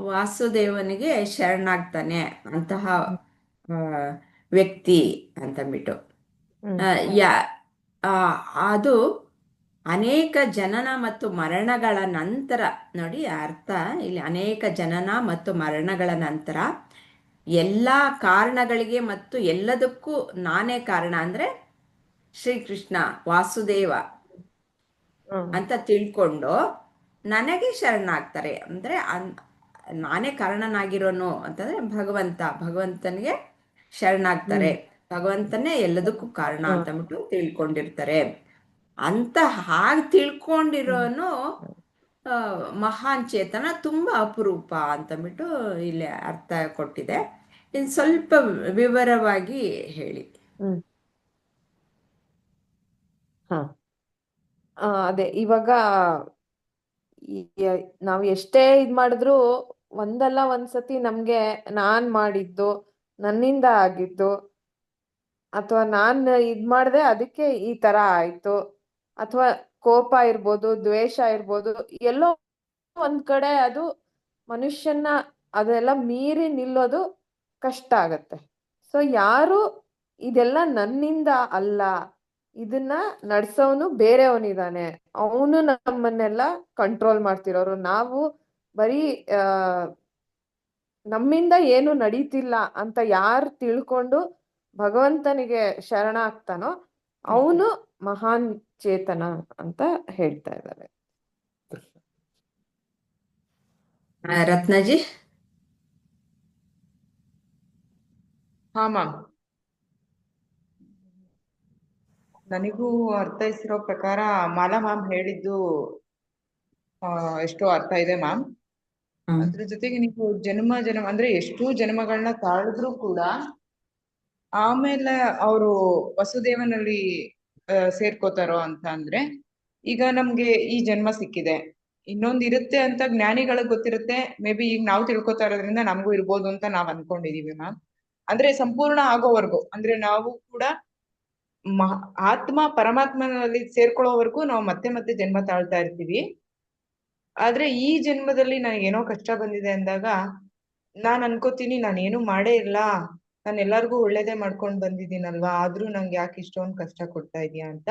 ವಾಸುದೇವನಿಗೆ ಶರಣಾಗ್ತಾನೆ ಅಂತಹ ಆ, ವ್ಯಕ್ತಿ ಅಂತಂದ್ಬಿಟ್ಟು ಹ್ಮ್ ಆ, ಯಾ ಆ, ಅದು ಅನೇಕ ಜನನ ಮತ್ತು ಮರಣಗಳ ನಂತರ, ನೋಡಿ ಅರ್ಥ ಇಲ್ಲಿ, ಅನೇಕ ಜನನ ಮತ್ತು ಮರಣಗಳ ನಂತರ ಎಲ್ಲ ಕಾರಣಗಳಿಗೆ ಮತ್ತು ಎಲ್ಲದಕ್ಕೂ ನಾನೇ ಕಾರಣ ಅಂದರೆ ಶ್ರೀಕೃಷ್ಣ ವಾಸುದೇವ ಹ್ಮ್ ಅಂತ ತಿಳ್ಕೊಂಡು ನನಗೆ ಶರಣಾಗ್ತಾರೆ. ಅಂದರೆ ನಾನೇ ಕಾರಣನಾಗಿರೋನು ಅಂತಂದರೆ ಭಗವಂತನಿಗೆ ಶರಣಾಗ್ತಾರೆ. ಭಗವಂತನೇ ಎಲ್ಲದಕ್ಕೂ ಕಾರಣ ಹ್ಮ್ ಅಂತಂದ್ಬಿಟ್ಟು ತಿಳ್ಕೊಂಡಿರ್ತಾರೆ. ಅಂತ ಹಾಗೆ ತಿಳ್ಕೊಂಡಿರೋನು ಮಹಾನ್ ಚೇತನ, ತುಂಬ ಅಪರೂಪ ಅಂತಂದ್ಬಿಟ್ಟು ಇಲ್ಲಿ ಅರ್ಥ ಕೊಟ್ಟಿದೆ. ಇನ್ನು ಸ್ವಲ್ಪ ವಿವರವಾಗಿ ಹೇಳಿ. ಹ್ಮ್ ಹಾ ಅದೇ ಇವಾಗ ನಾವು ಎಷ್ಟೇ ಇದ್ ಮಾಡಿದ್ರು ಒಂದಲ್ಲ ಒಂದ್ಸತಿ ನಮ್ಗೆ ನಾನ್ ಮಾಡಿದ್ದು, ನನ್ನಿಂದ ಆಗಿದ್ದು, ಅಥವಾ ನಾನ್ ಇದ್ ಮಾಡ್ದೆ ಅದಕ್ಕೆ ಈ ತರ ಆಯ್ತು, ಅಥವಾ ಕೋಪ ಇರ್ಬೋದು, ದ್ವೇಷ ಇರ್ಬೋದು, ಎಲ್ಲೋ ಒಂದ್ ಕಡೆ ಅದು ಮನುಷ್ಯನ ಅದೆಲ್ಲ ಮೀರಿ ನಿಲ್ಲೋದು ಕಷ್ಟ ಆಗತ್ತೆ. ಸೊ ಯಾರು ಇದೆಲ್ಲ ನನ್ನಿಂದ ಅಲ್ಲ, ಇದನ್ನ ನಡ್ಸೋನು ಬೇರೆಯವನಿದಾನೆ, ಅವನು ನಮ್ಮನ್ನೆಲ್ಲ ಕಂಟ್ರೋಲ್ ಮಾಡ್ತಿರೋರು, ನಾವು ಬರೀ ನಮ್ಮಿಂದ ಏನು ನಡೀತಿಲ್ಲ ಅಂತ ಯಾರು ತಿಳ್ಕೊಂಡು ಭಗವಂತನಿಗೆ ಶರಣ ಆಗ್ತಾನೋ ಅವನು ಮಹಾನ್ ಚೇತನ ಅಂತ ಹೇಳ್ತಾ ಇದ್ದಾರೆ. ರತ್ನಜಿ. ಹಾ ಮ್ಯಾಮ್, ನನಗೂ ಅರ್ಥೈಸಿರೋ ಪ್ರಕಾರ ಮಾಲಾ ಮ್ಯಾಮ್ ಹೇಳಿದ್ದು ಎಷ್ಟೋ ಅರ್ಥ ಇದೆ ಮ್ಯಾಮ್. ಅದ್ರ ಜೊತೆಗೆ ನೀವು ಜನ್ಮ ಅಂದ್ರೆ ಎಷ್ಟೋ ಜನ್ಮಗಳನ್ನ ತಾಳಿದ್ರು ಕೂಡ ಆಮೇಲೆ ಅವರು ವಸುದೇವನಲ್ಲಿ ಸೇರ್ಕೋತಾರೋ ಅಂತ ಅಂದ್ರೆ, ಈಗ ನಮ್ಗೆ ಈ ಜನ್ಮ ಸಿಕ್ಕಿದೆ, ಇನ್ನೊಂದ್ ಇರುತ್ತೆ ಅಂತ ಜ್ಞಾನಿಗಳಿಗೆ ಗೊತ್ತಿರುತ್ತೆ. ಮೇ ಬಿ ಈಗ ನಾವು ತಿಳ್ಕೊತಾ ಇರೋದ್ರಿಂದ ನಮಗೂ ಇರ್ಬೋದು ಅಂತ ನಾವ್ ಅನ್ಕೊಂಡಿದೀವಿ ಮ್ಯಾಮ್. ಅಂದ್ರೆ ಸಂಪೂರ್ಣ ಆಗೋವರ್ಗು, ಅಂದ್ರೆ ನಾವು ಕೂಡ ಆತ್ಮ ಪರಮಾತ್ಮನಲ್ಲಿ ಸೇರ್ಕೊಳ್ಳೋವರೆಗೂ ನಾವು ಮತ್ತೆ ಮತ್ತೆ ಜನ್ಮ ತಾಳ್ತಾ ಇರ್ತೀವಿ. ಆದ್ರೆ ಈ ಜನ್ಮದಲ್ಲಿ ನನಗೇನೋ ಕಷ್ಟ ಬಂದಿದೆ ಅಂದಾಗ ನಾನ್ ಅನ್ಕೋತೀನಿ, ನಾನೇನು ಮಾಡೇ ಇಲ್ಲ, ನಾನು ಎಲ್ಲಾರ್ಗು ಒಳ್ಳೇದೇ ಮಾಡ್ಕೊಂಡ್ ಬಂದಿದ್ದೀನಲ್ವಾ, ಆದ್ರೂ ನಂಗೆ ಯಾಕೆ ಇಷ್ಟೊಂದ್ ಕಷ್ಟ ಕೊಡ್ತಾ ಇದೀಯಾ ಅಂತ.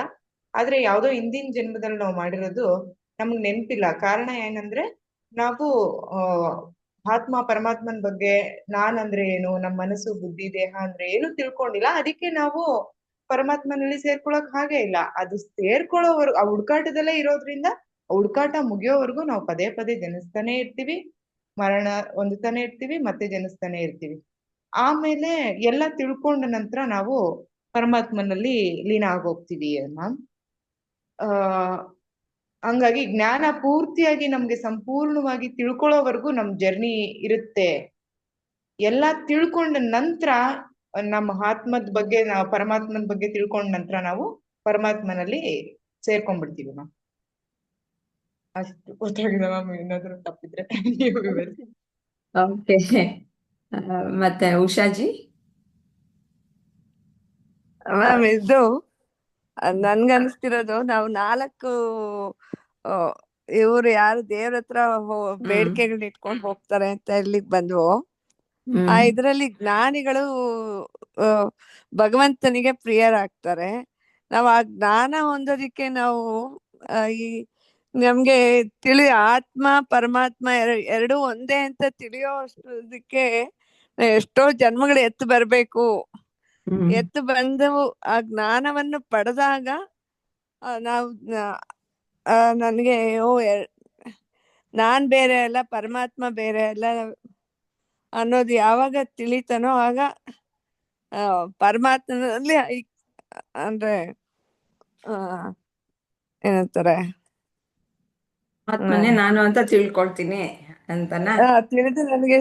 ಆದ್ರೆ ಯಾವ್ದೋ ಹಿಂದಿನ ಜನ್ಮದಲ್ಲಿ ನಾವು ಮಾಡಿರೋದು ನಮಗ್ ನೆನ್ಪಿಲ್ಲ. ಕಾರಣ ಏನಂದ್ರೆ ನಾವು ಆತ್ಮ ಪರಮಾತ್ಮನ್ ಬಗ್ಗೆ ನಾನ್ ಅಂದ್ರೆ ಏನು, ನಮ್ ಮನಸ್ಸು ಬುದ್ಧಿ ದೇಹ ಅಂದ್ರೆ ಏನು ತಿಳ್ಕೊಂಡಿಲ್ಲ. ಅದಕ್ಕೆ ನಾವು ಪರಮಾತ್ಮನಲ್ಲಿ ಸೇರ್ಕೊಳಕ್ ಹಾಗೆ ಇಲ್ಲ. ಅದು ಸೇರ್ಕೊಳ್ಳೋವರ್ಗು ಆ ಹುಡ್ಕಾಟದಲ್ಲೇ ಇರೋದ್ರಿಂದ ಹುಡ್ಕಾಟ ಮುಗಿಯೋವರೆಗೂ ನಾವು ಪದೇ ಪದೇ ಜನಿಸ್ತಾನೆ ಇರ್ತೀವಿ, ಮರಣ ಹೊಂದುತ್ತಾನೆ ಇರ್ತೀವಿ, ಮತ್ತೆ ಜನಿಸ್ತಾನೆ ಇರ್ತೀವಿ. ಆಮೇಲೆ ಎಲ್ಲ ತಿಳ್ಕೊಂಡ ನಂತರ ನಾವು ಪರಮಾತ್ಮನಲ್ಲಿ ಲೀನ ಆಗೋಗ್ತೀವಿ ಮ್ಯಾಮ್. ಹಂಗಾಗಿ ಜ್ಞಾನ ಪೂರ್ತಿಯಾಗಿ ನಮ್ಗೆ ಸಂಪೂರ್ಣವಾಗಿ ತಿಳ್ಕೊಳ್ಳೋವರೆಗೂ ನಮ್ ಜರ್ನಿ ಇರುತ್ತೆ. ಎಲ್ಲ ತಿಳ್ಕೊಂಡ ನಂತರ ನಮ್ಮ ಆತ್ಮದ ಬಗ್ಗೆ, ನಾವು ಪರಮಾತ್ಮನ ಬಗ್ಗೆ ತಿಳ್ಕೊಂಡ ನಂತರ ನಾವು ಪರಮಾತ್ಮನಲ್ಲಿ ಸೇರ್ಕೊಂಡ್ಬಿಡ್ತೀವಿ ಮ್ಯಾಮ್. ಅಷ್ಟು ಗೊತ್ತಾಗಿದೆ ಮ್ಯಾಮ್. ಏನಾದ್ರು ತಪ್ಪಿದ್ರೆ ನೀವು ವಿವರಿಸಿ. ಓಕೆ. ಮತ್ತೆ ಉಷಾಜಿ. ಮ್ಯಾಮ್ ಇದು ನನ್ಗನ್ಸ್ತಿರೋದು, ನಾವು 4 ಇವ್ರು ಯಾರು ದೇವ್ರ ಹತ್ರ ಬೇಡಿಕೆಗಳನ್ನ ಇಟ್ಕೊಂಡು ಹೋಗ್ತಾರೆ ಅಂತ ಇಲ್ಲಿಗ್ ಬಂದ್ವು. ಆ ಇದ್ರಲ್ಲಿ ಜ್ಞಾನಿಗಳು ಆ, ಭಗವಂತನಿಗೆ ಪ್ರಿಯರಾಗ್ತಾರೆ. ನಾವು ಆ ಜ್ಞಾನ ಹೊಂದೋದಿಕ್ಕೆ ನಾವು ಈ ನಮ್ಗೆ ಆತ್ಮ ಪರಮಾತ್ಮ ಎರಡೂ ಒಂದೇ ಅಂತ ತಿಳಿಯೋಷ್ಟಕ್ಕೆ ಎಷ್ಟೋ ಜನ್ಮಗಳು ಎತ್ತು ಬರ್ಬೇಕು. ಎತ್ತು ಬಂದು ಆ ಜ್ಞಾನವನ್ನು ಪಡೆದಾಗ ನಾವು ನನಗೆ ನಾನ್ ಬೇರೆ ಅಲ್ಲ, ಪರಮಾತ್ಮ ಬೇರೆ ಅಲ್ಲ ಅನ್ನೋದು ಯಾವಾಗ ತಿಳಿತಾನೋ ಆಗ ಪರಮಾತ್ಮನಲ್ಲಿ ಅಂದ್ರೆ ಏನಂತಾರೆ, ಆತ್ಮನೇ ನಾನು ಅಂತ ತಿಳ್ಕೊಳ್ತೀನಿ ಅಂತನ. ತಿಳಿದು ನನಗೆ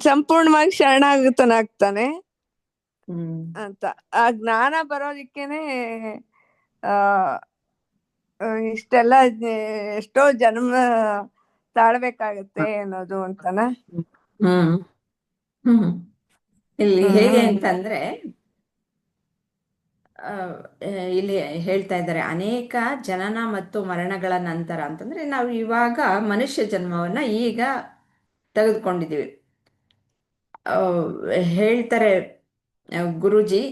ಸಂಪೂರ್ಣವಾಗಿ ಶರಣಾಗತನಾಗ್ತಾನೆ ಅಂತ. ಆ ಜ್ಞಾನ ಬರೋದಿಕ್ಕೇನೆ ಆ ಇಷ್ಟೆಲ್ಲ ಎಷ್ಟೋ ಜನ್ಮ ತಾಳ್ಬೇಕಾಗತ್ತೆ ಅನ್ನೋದು ಅಂತನ. ಹ್ಮ್ ಹ್ಮ್ ಇಲ್ಲಿ ಹೇಗೆ ಅಂತಂದ್ರೆ, ಆ, ಇಲ್ಲಿ ಹೇಳ್ತಾ ಇದ್ದಾರೆ ಅನೇಕ ಜನನ ಮತ್ತು ಮರಣಗಳ ನಂತರ ಅಂತಂದ್ರೆ ನಾವು ಇವಾಗ ಮನುಷ್ಯ ಜನ್ಮವನ್ನ ಈಗ ತೆಗೆದುಕೊಂಡಿದ್ದೀವಿ. ಹೇಳ್ತಾರೆ ಗುರುಜಿ,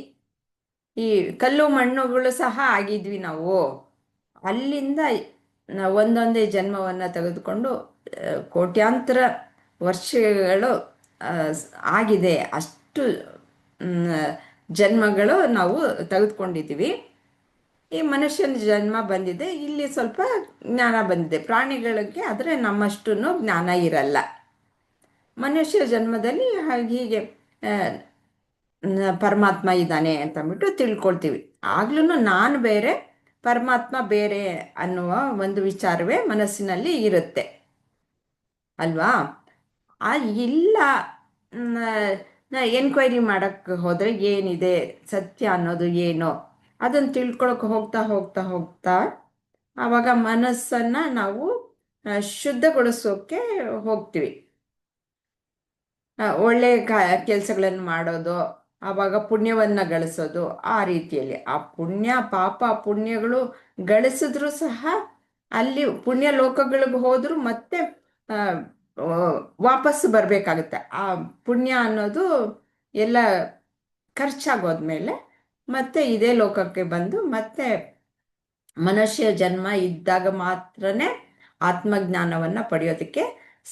ಈ ಕಲ್ಲು ಮಣ್ಣುಗಳು ಸಹ ಆಗಿದ್ವಿ ನಾವು. ಅಲ್ಲಿಂದ ಒಂದೊಂದೇ ಜನ್ಮವನ್ನ ತೆಗೆದುಕೊಂಡು ಕೋಟ್ಯಾಂತರ ವರ್ಷಗಳು ಆ, ಆಗಿದೆ. ಅಷ್ಟು ಜನ್ಮಗಳು ನಾವು ತೆಗೆದುಕೊಂಡಿದ್ದೀವಿ. ಈ ಮನುಷ್ಯನ ಜನ್ಮ ಬಂದಿದೆ, ಇಲ್ಲಿ ಸ್ವಲ್ಪ ಜ್ಞಾನ ಬಂದಿದೆ. ಪ್ರಾಣಿಗಳಿಗೆ ಆದರೆ ನಮ್ಮಷ್ಟು ಜ್ಞಾನ ಇರಲ್ಲ. ಮನುಷ್ಯ ಜನ್ಮದಲ್ಲಿ ಹೀಗೆ ಪರಮಾತ್ಮ ಇದ್ದಾನೆ ಅಂತಂದ್ಬಿಟ್ಟು ತಿಳ್ಕೊಳ್ತೀವಿ. ಆಗ್ಲೂ ನಾನು ಬೇರೆ ಪರಮಾತ್ಮ ಬೇರೆ ಅನ್ನುವ ಒಂದು ವಿಚಾರವೇ ಮನಸ್ಸಿನಲ್ಲಿ ಇರುತ್ತೆ ಅಲ್ವಾ? ಆ ಇಲ್ಲ, ಎನ್ಕ್ವೈರಿ ಮಾಡಕ್ಕೆ ಹೋದ್ರೆ ಏನಿದೆ ಸತ್ಯ ಅನ್ನೋದು ಏನೋ ಅದನ್ನು ತಿಳ್ಕೊಳಕ್ಕೆ ಹೋಗ್ತಾ ಹೋಗ್ತಾ ಹೋಗ್ತಾ ಆವಾಗ ಮನಸ್ಸನ್ನ ನಾವು ಶುದ್ಧಗೊಳಿಸೋಕೆ ಹೋಗ್ತೀವಿ. ಒಳ್ಳೆ ಕೆಲಸಗಳನ್ನು ಮಾಡೋದು, ಆವಾಗ ಪುಣ್ಯವನ್ನ ಗಳಿಸೋದು, ಆ ರೀತಿಯಲ್ಲಿ ಆ ಪುಣ್ಯ ಪಾಪ ಪುಣ್ಯಗಳು ಗಳಿಸಿದ್ರು ಸಹ ಅಲ್ಲಿ ಪುಣ್ಯ ಲೋಕಗಳಿಗೆ ಹೋದ್ರು ಮತ್ತೆ ಆ, ವಾಪಸ್ ಬರ್ಬೇಕಾಗುತ್ತೆ. ಆ ಪುಣ್ಯ ಅನ್ನೋದು ಎಲ್ಲ ಖರ್ಚಾಗೋದ್ಮೇಲೆ ಮತ್ತೆ ಇದೇ ಲೋಕಕ್ಕೆ ಬಂದು ಮತ್ತೆ ಮನುಷ್ಯ ಜನ್ಮ ಇದ್ದಾಗ ಮಾತ್ರನೇ ಆತ್ಮಜ್ಞಾನವನ್ನ ಪಡೆಯೋದಕ್ಕೆ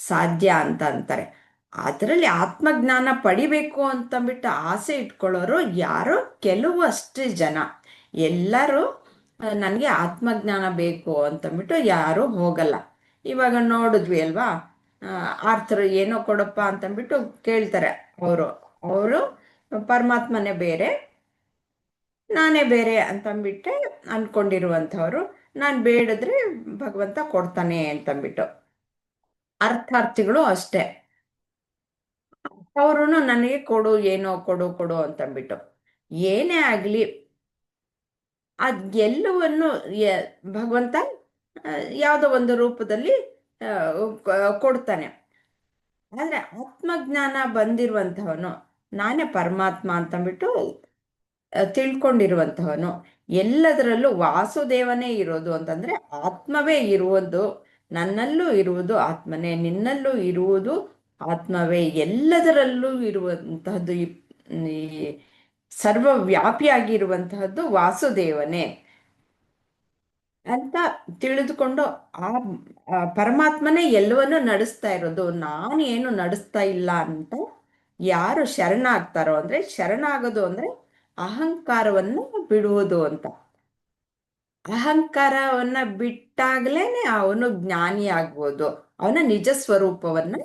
ಸಾಧ್ಯ ಅಂತ ಅಂತಾರೆ. ಅದರಲ್ಲಿ ಆತ್ಮಜ್ಞಾನ ಪಡಿಬೇಕು ಅಂತಂದ್ಬಿಟ್ಟು ಆಸೆ ಇಟ್ಕೊಳ್ಳೋರು ಯಾರೋ ಕೆಲವು ಅಷ್ಟೇ ಜನ. ಎಲ್ಲರೂ ನನಗೆ ಆತ್ಮಜ್ಞಾನ ಬೇಕು ಅಂತಂದ್ಬಿಟ್ಟು ಯಾರೂ ಹೋಗಲ್ಲ. ಇವಾಗ ನೋಡಿದ್ವಿ ಅಲ್ವಾ, ಆರ್ತರು ಏನೋ ಕೊಡಪ್ಪ ಅಂತಂದ್ಬಿಟ್ಟು ಕೇಳ್ತಾರೆ. ಅವರು ಅವರು ಪರಮಾತ್ಮನೇ ಬೇರೆ ನಾನೇ ಬೇರೆ ಅಂತಂದ್ಬಿಟ್ಟೆ ಅನ್ಕೊಂಡಿರುವಂಥವ್ರು. ನಾನು ಬೇಡಿದ್ರೆ ಭಗವಂತ ಕೊಡ್ತಾನೆ ಅಂತಂದ್ಬಿಟ್ಟು. ಅರ್ಥಾರ್ಥಿಗಳು ಅಷ್ಟೇ, ಅವರು ನನಗೆ ಕೊಡು, ಏನೋ ಕೊಡು ಕೊಡು ಅಂತಂದ್ಬಿಟ್ಟು. ಏನೇ ಆಗಲಿ ಅದೆಲ್ಲವನ್ನು ಭಗವಂತ ಯಾವುದೋ ಒಂದು ರೂಪದಲ್ಲಿ ಕೊಡ್ತಾನೆ. ಆದರೆ ಆತ್ಮಜ್ಞಾನ ಬಂದಿರುವಂಥವನು, ನಾನೇ ಪರಮಾತ್ಮ ಅಂತಂದ್ಬಿಟ್ಟು ತಿಳ್ಕೊಂಡಿರುವಂತಹವನು, ಎಲ್ಲದರಲ್ಲೂ ವಾಸುದೇವನೇ ಇರೋದು ಅಂತಂದ್ರೆ ಆತ್ಮವೇ ಇರುವುದು, ನನ್ನಲ್ಲೂ ಇರುವುದು ಆತ್ಮನೇ, ನಿನ್ನಲ್ಲೂ ಇರುವುದು ಆತ್ಮವೇ, ಎಲ್ಲದರಲ್ಲೂ ಇರುವಂತಹದ್ದು ಈ ಸರ್ವವ್ಯಾಪಿಯಾಗಿರುವಂತಹದ್ದು ವಾಸುದೇವನೇ ಅಂತ ತಿಳಿದುಕೊಂಡು ಆ ಪರಮಾತ್ಮನೇ ಎಲ್ಲವನ್ನೂ ನಡೆಸ್ತಾ ಇರೋದು, ನಾನು ಏನು ನಡೆಸ್ತಾ ಇಲ್ಲ ಅಂತ ಯಾರು ಶರಣಾಗ್ತಾರೋ, ಅಂದ್ರೆ ಶರಣಾಗೋದು ಅಂದ್ರೆ ಅಹಂಕಾರವನ್ನು ಬಿಡುವುದು ಅಂತ. ಅಹಂಕಾರವನ್ನ ಬಿಟ್ಟಾಗ್ಲೇನೆ ಅವನು ಜ್ಞಾನಿ ಆಗ್ಬೋದು. ಅವನ ನಿಜ ಸ್ವರೂಪವನ್ನ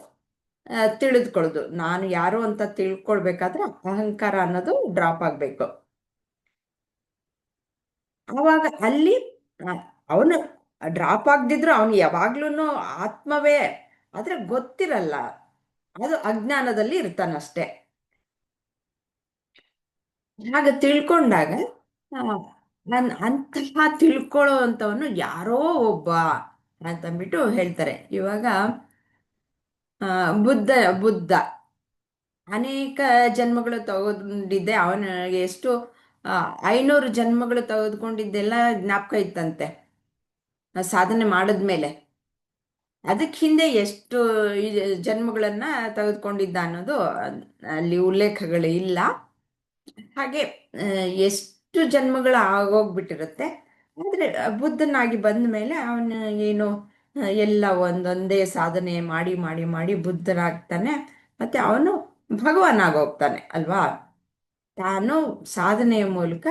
ತಿಳಿದುಕೊಳ್ಳೋದು. ನಾನು ಯಾರು ಅಂತ ತಿಳ್ಕೊಳ್ಬೇಕಾದ್ರೆ ಅಹಂಕಾರ ಅನ್ನೋದು ಡ್ರಾಪ್ ಆಗ್ಬೇಕು. ಆವಾಗ ಅಲ್ಲಿ ಅವನು ಡ್ರಾಪ್ ಆಗದಿದ್ರು ಅವನು ಯಾವಾಗ್ಲೂ ಆತ್ಮವೇ, ಆದ್ರೆ ಗೊತ್ತಿರಲ್ಲ, ಅದು ಅಜ್ಞಾನದಲ್ಲಿ ಇರ್ತಾನಷ್ಟೆ. ಹಾಗೆ ತಿಳ್ಕೊಂಡಾಗ ಅಂತಹ ತಿಳ್ಕೊಳ್ಳೋ ಅಂತವನು ಯಾರೋ ಒಬ್ಬ ಅಂತಂದ್ಬಿಟ್ಟು ಹೇಳ್ತಾರೆ. ಇವಾಗ ಬುದ್ಧ ಬುದ್ಧ ಅನೇಕ ಜನ್ಮಗಳು ತಗೊಂಡಿದ್ದೆ, ಅವನ ಎಷ್ಟು 500 ಜನ್ಮಗಳು ತೆಗೆದುಕೊಂಡಿದ್ದೆಲ್ಲ ಜ್ಞಾಪಕ ಇತ್ತಂತೆ ಸಾಧನೆ ಮಾಡಿದ್ಮೇಲೆ. ಅದಕ್ಕೆ ಹಿಂದೆ ಎಷ್ಟು ಜನ್ಮಗಳನ್ನ ತೆಗೆದುಕೊಂಡಿದ್ದ ಅನ್ನೋದು ಅಲ್ಲಿ ಉಲ್ಲೇಖಗಳು ಇಲ್ಲ. ಹಾಗೆ ಎಷ್ಟು ಜನ್ಮಗಳು ಆಗೋಗ್ಬಿಟ್ಟಿರುತ್ತೆ. ಆದರೆ ಬುದ್ಧನಾಗಿ ಬಂದ ಮೇಲೆ ಅವನ ಏನು ಎಲ್ಲ ಒಂದೊಂದೇ ಸಾಧನೆ ಮಾಡಿ ಮಾಡಿ ಮಾಡಿ ಬುದ್ಧನಾಗ್ತಾನೆ. ಮತ್ತೆ ಅವನು ಭಗವಾನ್ ಆಗೋಗ್ತಾನೆ ಅಲ್ವಾ? ತಾನು ಸಾಧನೆಯ ಮೂಲಕ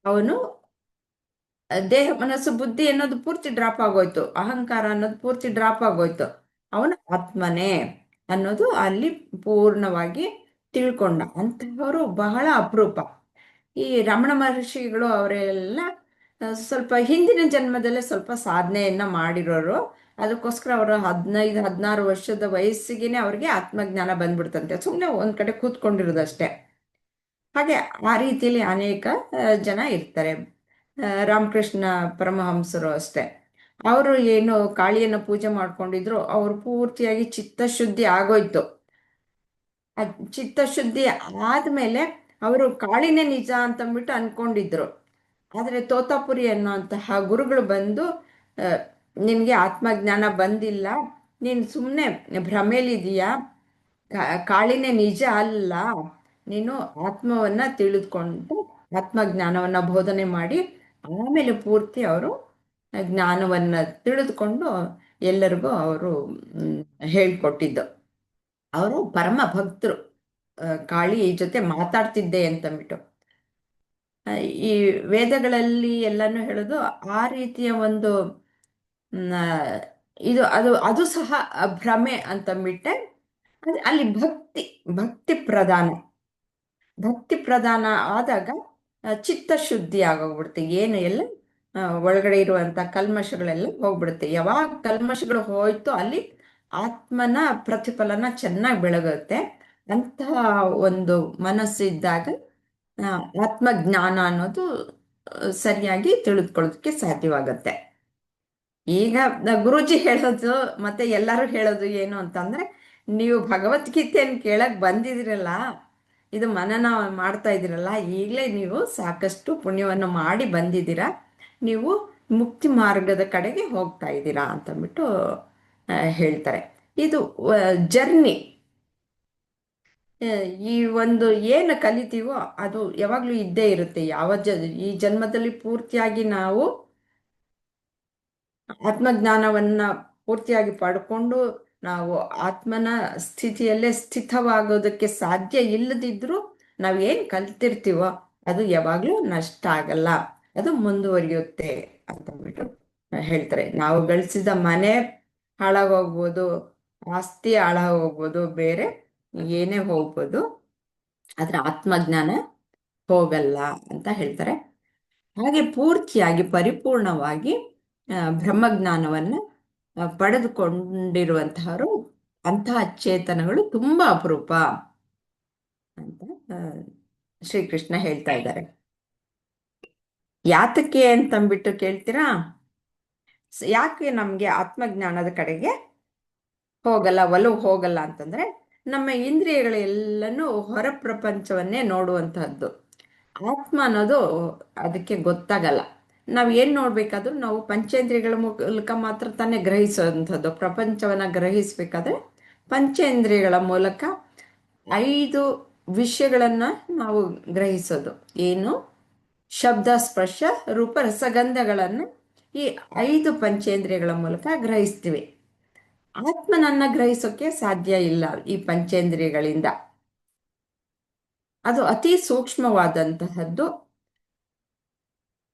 ಅವನು ದೇಹ ಮನಸ್ಸು ಬುದ್ಧಿ ಅನ್ನೋದು ಪೂರ್ತಿ ಡ್ರಾಪ್ ಆಗೋಯ್ತು, ಅಹಂಕಾರ ಅನ್ನೋದು ಪೂರ್ತಿ ಡ್ರಾಪ್ ಆಗೋಯ್ತು. ಅವನು ಆತ್ಮನೇ ಅನ್ನೋದು ಅಲ್ಲಿ ಪೂರ್ಣವಾಗಿ ತಿಳ್ಕೊಂಡ. ಅಂತಹವರು ಬಹಳ ಅಪರೂಪ. ಈ ರಮಣ ಮಹರ್ಷಿಗಳು ಅವರೆಲ್ಲ ಸ್ವಲ್ಪ ಹಿಂದಿನ ಜನ್ಮದಲ್ಲೇ ಸ್ವಲ್ಪ ಸಾಧನೆಯನ್ನ ಮಾಡಿರೋರು. ಅದಕ್ಕೋಸ್ಕರ ಅವರು 15-16 ವರ್ಷದ ವಯಸ್ಸಿಗೆನೆ ಅವ್ರಿಗೆ ಆತ್ಮಜ್ಞಾನ ಬಂದ್ಬಿಡ್ತಂತೆ, ಸುಮ್ಮನೆ ಒಂದ್ ಕಡೆ ಕೂತ್ಕೊಂಡಿರೋದಷ್ಟೇ. ಹಾಗೆ ಆ ರೀತಿಯಲ್ಲಿ ಅನೇಕ ಜನ ಇರ್ತಾರೆ. ರಾಮಕೃಷ್ಣ ಪರಮಹಂಸರು ಅಷ್ಟೇ, ಅವರು ಏನು ಕಾಳಿಯನ್ನು ಪೂಜೆ ಮಾಡ್ಕೊಂಡಿದ್ರು, ಅವ್ರು ಪೂರ್ತಿಯಾಗಿ ಚಿತ್ತಶುದ್ಧಿ ಆಗೋಯ್ತು. ಚಿತ್ತಶುದ್ಧಿ ಆದ್ಮೇಲೆ ಅವರು ಕಾಳಿನೇ ನಿಜ ಅಂತಂದ್ಬಿಟ್ಟು ಅನ್ಕೊಂಡಿದ್ರು. ಆದರೆ ತೋತಾಪುರಿ ಅನ್ನುವಂತಹ ಗುರುಗಳು ಬಂದು ನಿನಗೆ ಆತ್ಮಜ್ಞಾನ ಬಂದಿಲ್ಲ, ನೀನು ಸುಮ್ಮನೆ ಭ್ರಮೇಲಿದೀಯಾ, ಕಾಳಿನೇ ನಿಜ ಅಲ್ಲ, ನೀನು ಆತ್ಮವನ್ನ ತಿಳಿದುಕೊಂಡು ಆತ್ಮಜ್ಞಾನವನ್ನ ಬೋಧನೆ ಮಾಡಿ ಆಮೇಲೆ ಪೂರ್ತಿ ಅವರು ಜ್ಞಾನವನ್ನ ತಿಳಿದುಕೊಂಡು ಎಲ್ಲರಿಗೂ ಅವರು ಹೇಳ್ಕೊಟ್ಟಿದ್ದು. ಅವರು ಪರಮ ಭಕ್ತರು, ಕಾಳಿ ಜೊತೆ ಮಾತಾಡ್ತಿದ್ದೆ ಅಂತಂದ್ಬಿಟ್ಟು. ಈ ವೇದಗಳಲ್ಲಿ ಎಲ್ಲಾನು ಹೇಳೋದು ಆ ರೀತಿಯ ಒಂದು ಇದು ಅದು ಅದು ಸಹ ಭ್ರಮೆ ಅಂತಂದ್ಬಿಟ್ಟೆ. ಅಲ್ಲಿ ಭಕ್ತಿ ಪ್ರಧಾನ ಆದಾಗ ಚಿತ್ತ ಶುದ್ಧಿ ಆಗೋಗ್ಬಿಡುತ್ತೆ. ಏನು ಎಲ್ಲ ಒಳಗಡೆ ಇರುವಂತ ಕಲ್ಮಶಗಳೆಲ್ಲ ಹೋಗ್ಬಿಡುತ್ತೆ. ಯಾವಾಗ ಕಲ್ಮಶಗಳು ಹೋಯ್ತು ಅಲ್ಲಿ ಆತ್ಮನ ಪ್ರತಿಫಲನ ಚೆನ್ನಾಗಿ ಬೆಳಗುತ್ತೆ. ಅಂತಹ ಒಂದು ಮನಸ್ಸಿದ್ದಾಗ ಆತ್ಮಜ್ಞಾನ ಅನ್ನೋದು ಸರಿಯಾಗಿ ತಿಳಿದುಕೊಳ್ಳೋದಕ್ಕೆ ಸಾಧ್ಯವಾಗತ್ತೆ. ಈಗ ಗುರೂಜಿ ಹೇಳೋದು ಮತ್ತೆ ಎಲ್ಲರೂ ಹೇಳೋದು ಏನು ಅಂತಂದ್ರೆ, ನೀವು ಭಗವದ್ಗೀತೆಯನ್ನು ಕೇಳಕ್ ಬಂದಿದಿರಲ್ಲ, ಇದು ಮನನ ಮಾಡ್ತಾ ಇದ್ದೀರಲ್ಲ, ಈಗಲೇ ನೀವು ಸಾಕಷ್ಟು ಪುಣ್ಯವನ್ನು ಮಾಡಿ ಬಂದಿದ್ದೀರಾ, ನೀವು ಮುಕ್ತಿ ಮಾರ್ಗದ ಕಡೆಗೆ ಹೋಗ್ತಾ ಇದ್ದೀರಾ ಅಂತಂದ್ಬಿಟ್ಟು ಹೇಳ್ತಾರೆ. ಇದು ಜರ್ನಿ. ಈ ಒಂದು ಏನು ಕಲಿತೀವೋ ಅದು ಯಾವಾಗಲೂ ಇದ್ದೇ ಇರುತ್ತೆ. ಈ ಜನ್ಮದಲ್ಲಿ ಪೂರ್ತಿಯಾಗಿ ನಾವು ಆತ್ಮಜ್ಞಾನವನ್ನ ಪೂರ್ತಿಯಾಗಿ ಪಡ್ಕೊಂಡು ನಾವು ಆತ್ಮನ ಸ್ಥಿತಿಯಲ್ಲೇ ಸ್ಥಿತವಾಗೋದಕ್ಕೆ ಸಾಧ್ಯ ಇಲ್ಲದಿದ್ರೂ ನಾವೇನ್ ಕಲ್ತಿರ್ತೀವೋ ಅದು ಯಾವಾಗ್ಲೂ ನಷ್ಟ ಆಗಲ್ಲ, ಅದು ಮುಂದುವರಿಯುತ್ತೆ ಅಂತಂದ್ಬಿಟ್ಟು ಹೇಳ್ತಾರೆ. ನಾವು ಗಳಿಸಿದ ಮನೆ ಹಾಳಾಗೋಗ್ಬೋದು, ಆಸ್ತಿ ಹಾಳಾಗೋಗ್ಬೋದು, ಬೇರೆ ಏನೇ ಹೋಗ್ಬೋದು, ಆದ್ರೆ ಆತ್ಮಜ್ಞಾನ ಹೋಗಲ್ಲ ಅಂತ ಹೇಳ್ತಾರೆ. ಹಾಗೆ ಪೂರ್ತಿಯಾಗಿ ಪರಿಪೂರ್ಣವಾಗಿ ಬ್ರಹ್ಮಜ್ಞಾನವನ್ನು ಪಡೆದುಕೊಂಡಿರುವಂತಹವರು, ಅಂತಹ ಚೇತನಗಳು ತುಂಬಾ ಅಪರೂಪ ಅಂತ ಶ್ರೀಕೃಷ್ಣ ಹೇಳ್ತಾ ಇದ್ದಾರೆ. ಯಾತಕ್ಕೆ ಅಂತಂದ್ಬಿಟ್ಟು ಕೇಳ್ತೀರಾ? ಯಾಕೆ ನಮ್ಗೆ ಆತ್ಮಜ್ಞಾನದ ಕಡೆಗೆ ಒಲವು ಹೋಗಲ್ಲ ಅಂತಂದ್ರೆ, ನಮ್ಮ ಇಂದ್ರಿಯಗಳೆಲ್ಲನೂ ಹೊರ ಪ್ರಪಂಚವನ್ನೇ ನೋಡುವಂತಹದ್ದು. ಆತ್ಮ ಅನ್ನೋದು ಅದಕ್ಕೆ ಗೊತ್ತಾಗಲ್ಲ. ನಾವು ಏನ್ ನೋಡ್ಬೇಕಾದ್ರೂ ನಾವು ಪಂಚೇಂದ್ರಿಯಗಳ ಮೂಲಕ ಮಾತ್ರ ತಾನೇ ಗ್ರಹಿಸುವಂಥದ್ದು. ಪ್ರಪಂಚವನ್ನ ಗ್ರಹಿಸ್ಬೇಕಾದ್ರೆ ಪಂಚೇಂದ್ರಿಯಗಳ ಮೂಲಕ 5 ವಿಷಯಗಳನ್ನ ನಾವು ಗ್ರಹಿಸೋದು. ಏನು? ಶಬ್ದ, ಸ್ಪರ್ಶ, ರೂಪ, ರಸಗಂಧಗಳನ್ನು ಈ 5 ಪಂಚೇಂದ್ರಿಯಗಳ ಮೂಲಕ ಗ್ರಹಿಸ್ತೀವಿ. ಆತ್ಮನನ್ನ ಗ್ರಹಿಸೋಕೆ ಸಾಧ್ಯ ಇಲ್ಲ ಈ ಪಂಚೇಂದ್ರಿಯಗಳಿಂದ. ಅದು ಅತಿ ಸೂಕ್ಷ್ಮವಾದಂತಹದ್ದು.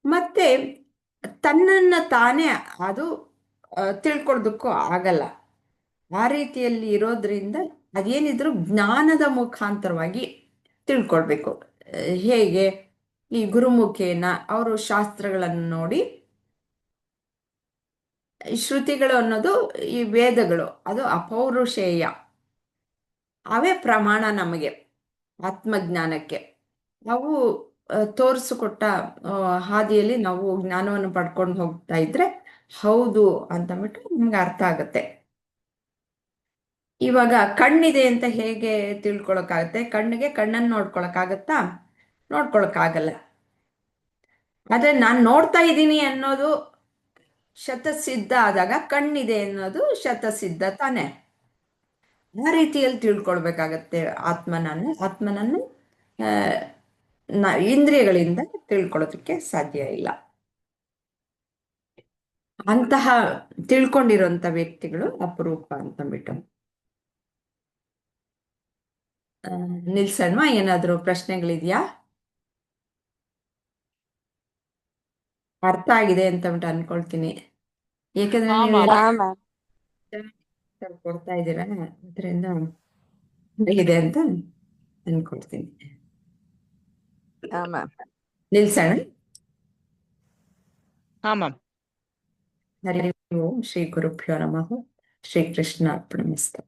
ಮತ್ತೆ ತನ್ನನ್ನ ತಾನೇ ಅದು ತಿಳ್ಕೊಳ್ಳೋದಕ್ಕೂ ಆಗಲ್ಲ. ಆ ರೀತಿಯಲ್ಲಿ ಇರೋದ್ರಿಂದ ಅದೇನಿದ್ರು ಜ್ಞಾನದ ಮುಖಾಂತರವಾಗಿ ತಿಳ್ಕೊಳ್ಬೇಕು. ಹೇಗೆ? ಈ ಗುರುಮುಖೇನ ಅವರು ಶಾಸ್ತ್ರಗಳನ್ನು ನೋಡಿ, ಶ್ರುತಿಗಳು ಅನ್ನೋದು ಈ ವೇದಗಳು, ಅದು ಅಪೌರುಷೇಯ, ಅವೇ ಪ್ರಮಾಣ ನಮಗೆ ಆತ್ಮಜ್ಞಾನಕ್ಕೆ. ಅವು ತೋರಿಸಿಕೊಟ್ಟ ಹಾದಿಯಲ್ಲಿ ನಾವು ಜ್ಞಾನವನ್ನು ಪಡ್ಕೊಂಡು ಹೋಗ್ತಾ ಇದ್ರೆ ಹೌದು ಅಂತಂದ್ಬಿಟ್ಟು ನಮ್ಗೆ ಅರ್ಥ ಆಗತ್ತೆ. ಇವಾಗ ಕಣ್ಣಿದೆ ಅಂತ ಹೇಗೆ ತಿಳ್ಕೊಳಕ್ಕಾಗತ್ತೆ? ಕಣ್ಣಿಗೆ ಕಣ್ಣನ್ನು ನೋಡ್ಕೊಳಕ್ಕಾಗತ್ತಾ? ನೋಡ್ಕೊಳಕ್ಕಾಗಲ್ಲ. ಆದ್ರೆ ನಾನು ನೋಡ್ತಾ ಇದ್ದೀನಿ ಅನ್ನೋದು ಶತಸಿದ್ಧ ಆದಾಗ ಕಣ್ಣಿದೆ ಅನ್ನೋದು ಶತಸಿದ್ಧ ತಾನೆ. ಆ ರೀತಿಯಲ್ಲಿ ತಿಳ್ಕೊಳ್ಬೇಕಾಗತ್ತೆ ಆತ್ಮನನ್ನು ಇಂದ್ರಿಯಗಳಿಂದ ತಿಳ್ಕೊಳ್ಳೋದಕ್ಕೆ ಸಾಧ್ಯ ಇಲ್ಲ. ಅಂತಹ ತಿಳ್ಕೊಂಡಿರುವಂತ ವ್ಯಕ್ತಿಗಳು ಅಪರೂಪ ಅಂತಂದ್ಬಿಟ್ಟು ನಿಲ್ಸಣ್ವಾ. ಏನಾದ್ರು ಪ್ರಶ್ನೆಗಳಿದ್ಯಾ? ಅರ್ಥ ಆಗಿದೆ ಅಂತಂದ್ಬಿಟ್ಟು ಅನ್ಕೊಳ್ತೀನಿ. ಏಕೆಂದ್ರೆ ನೀವು ಕೊಡ್ತಾ ಇದ್ದೀರಾ, ಅದರಿಂದ ಇದೆ ಅಂತ ಅನ್ಕೊಳ್ತೀನಿ. ನಿಲ್ಸಣ್ಣ. ಹಾ ಮ್ಯಾಮ್. ಹರಿ ಓಂ. ಶ್ರೀ ಗುರುಭ್ಯೋ ನಮಃ. ಶ್ರೀಕೃಷ್ಣ ಅರ್ಪಣಮಸ್ತು.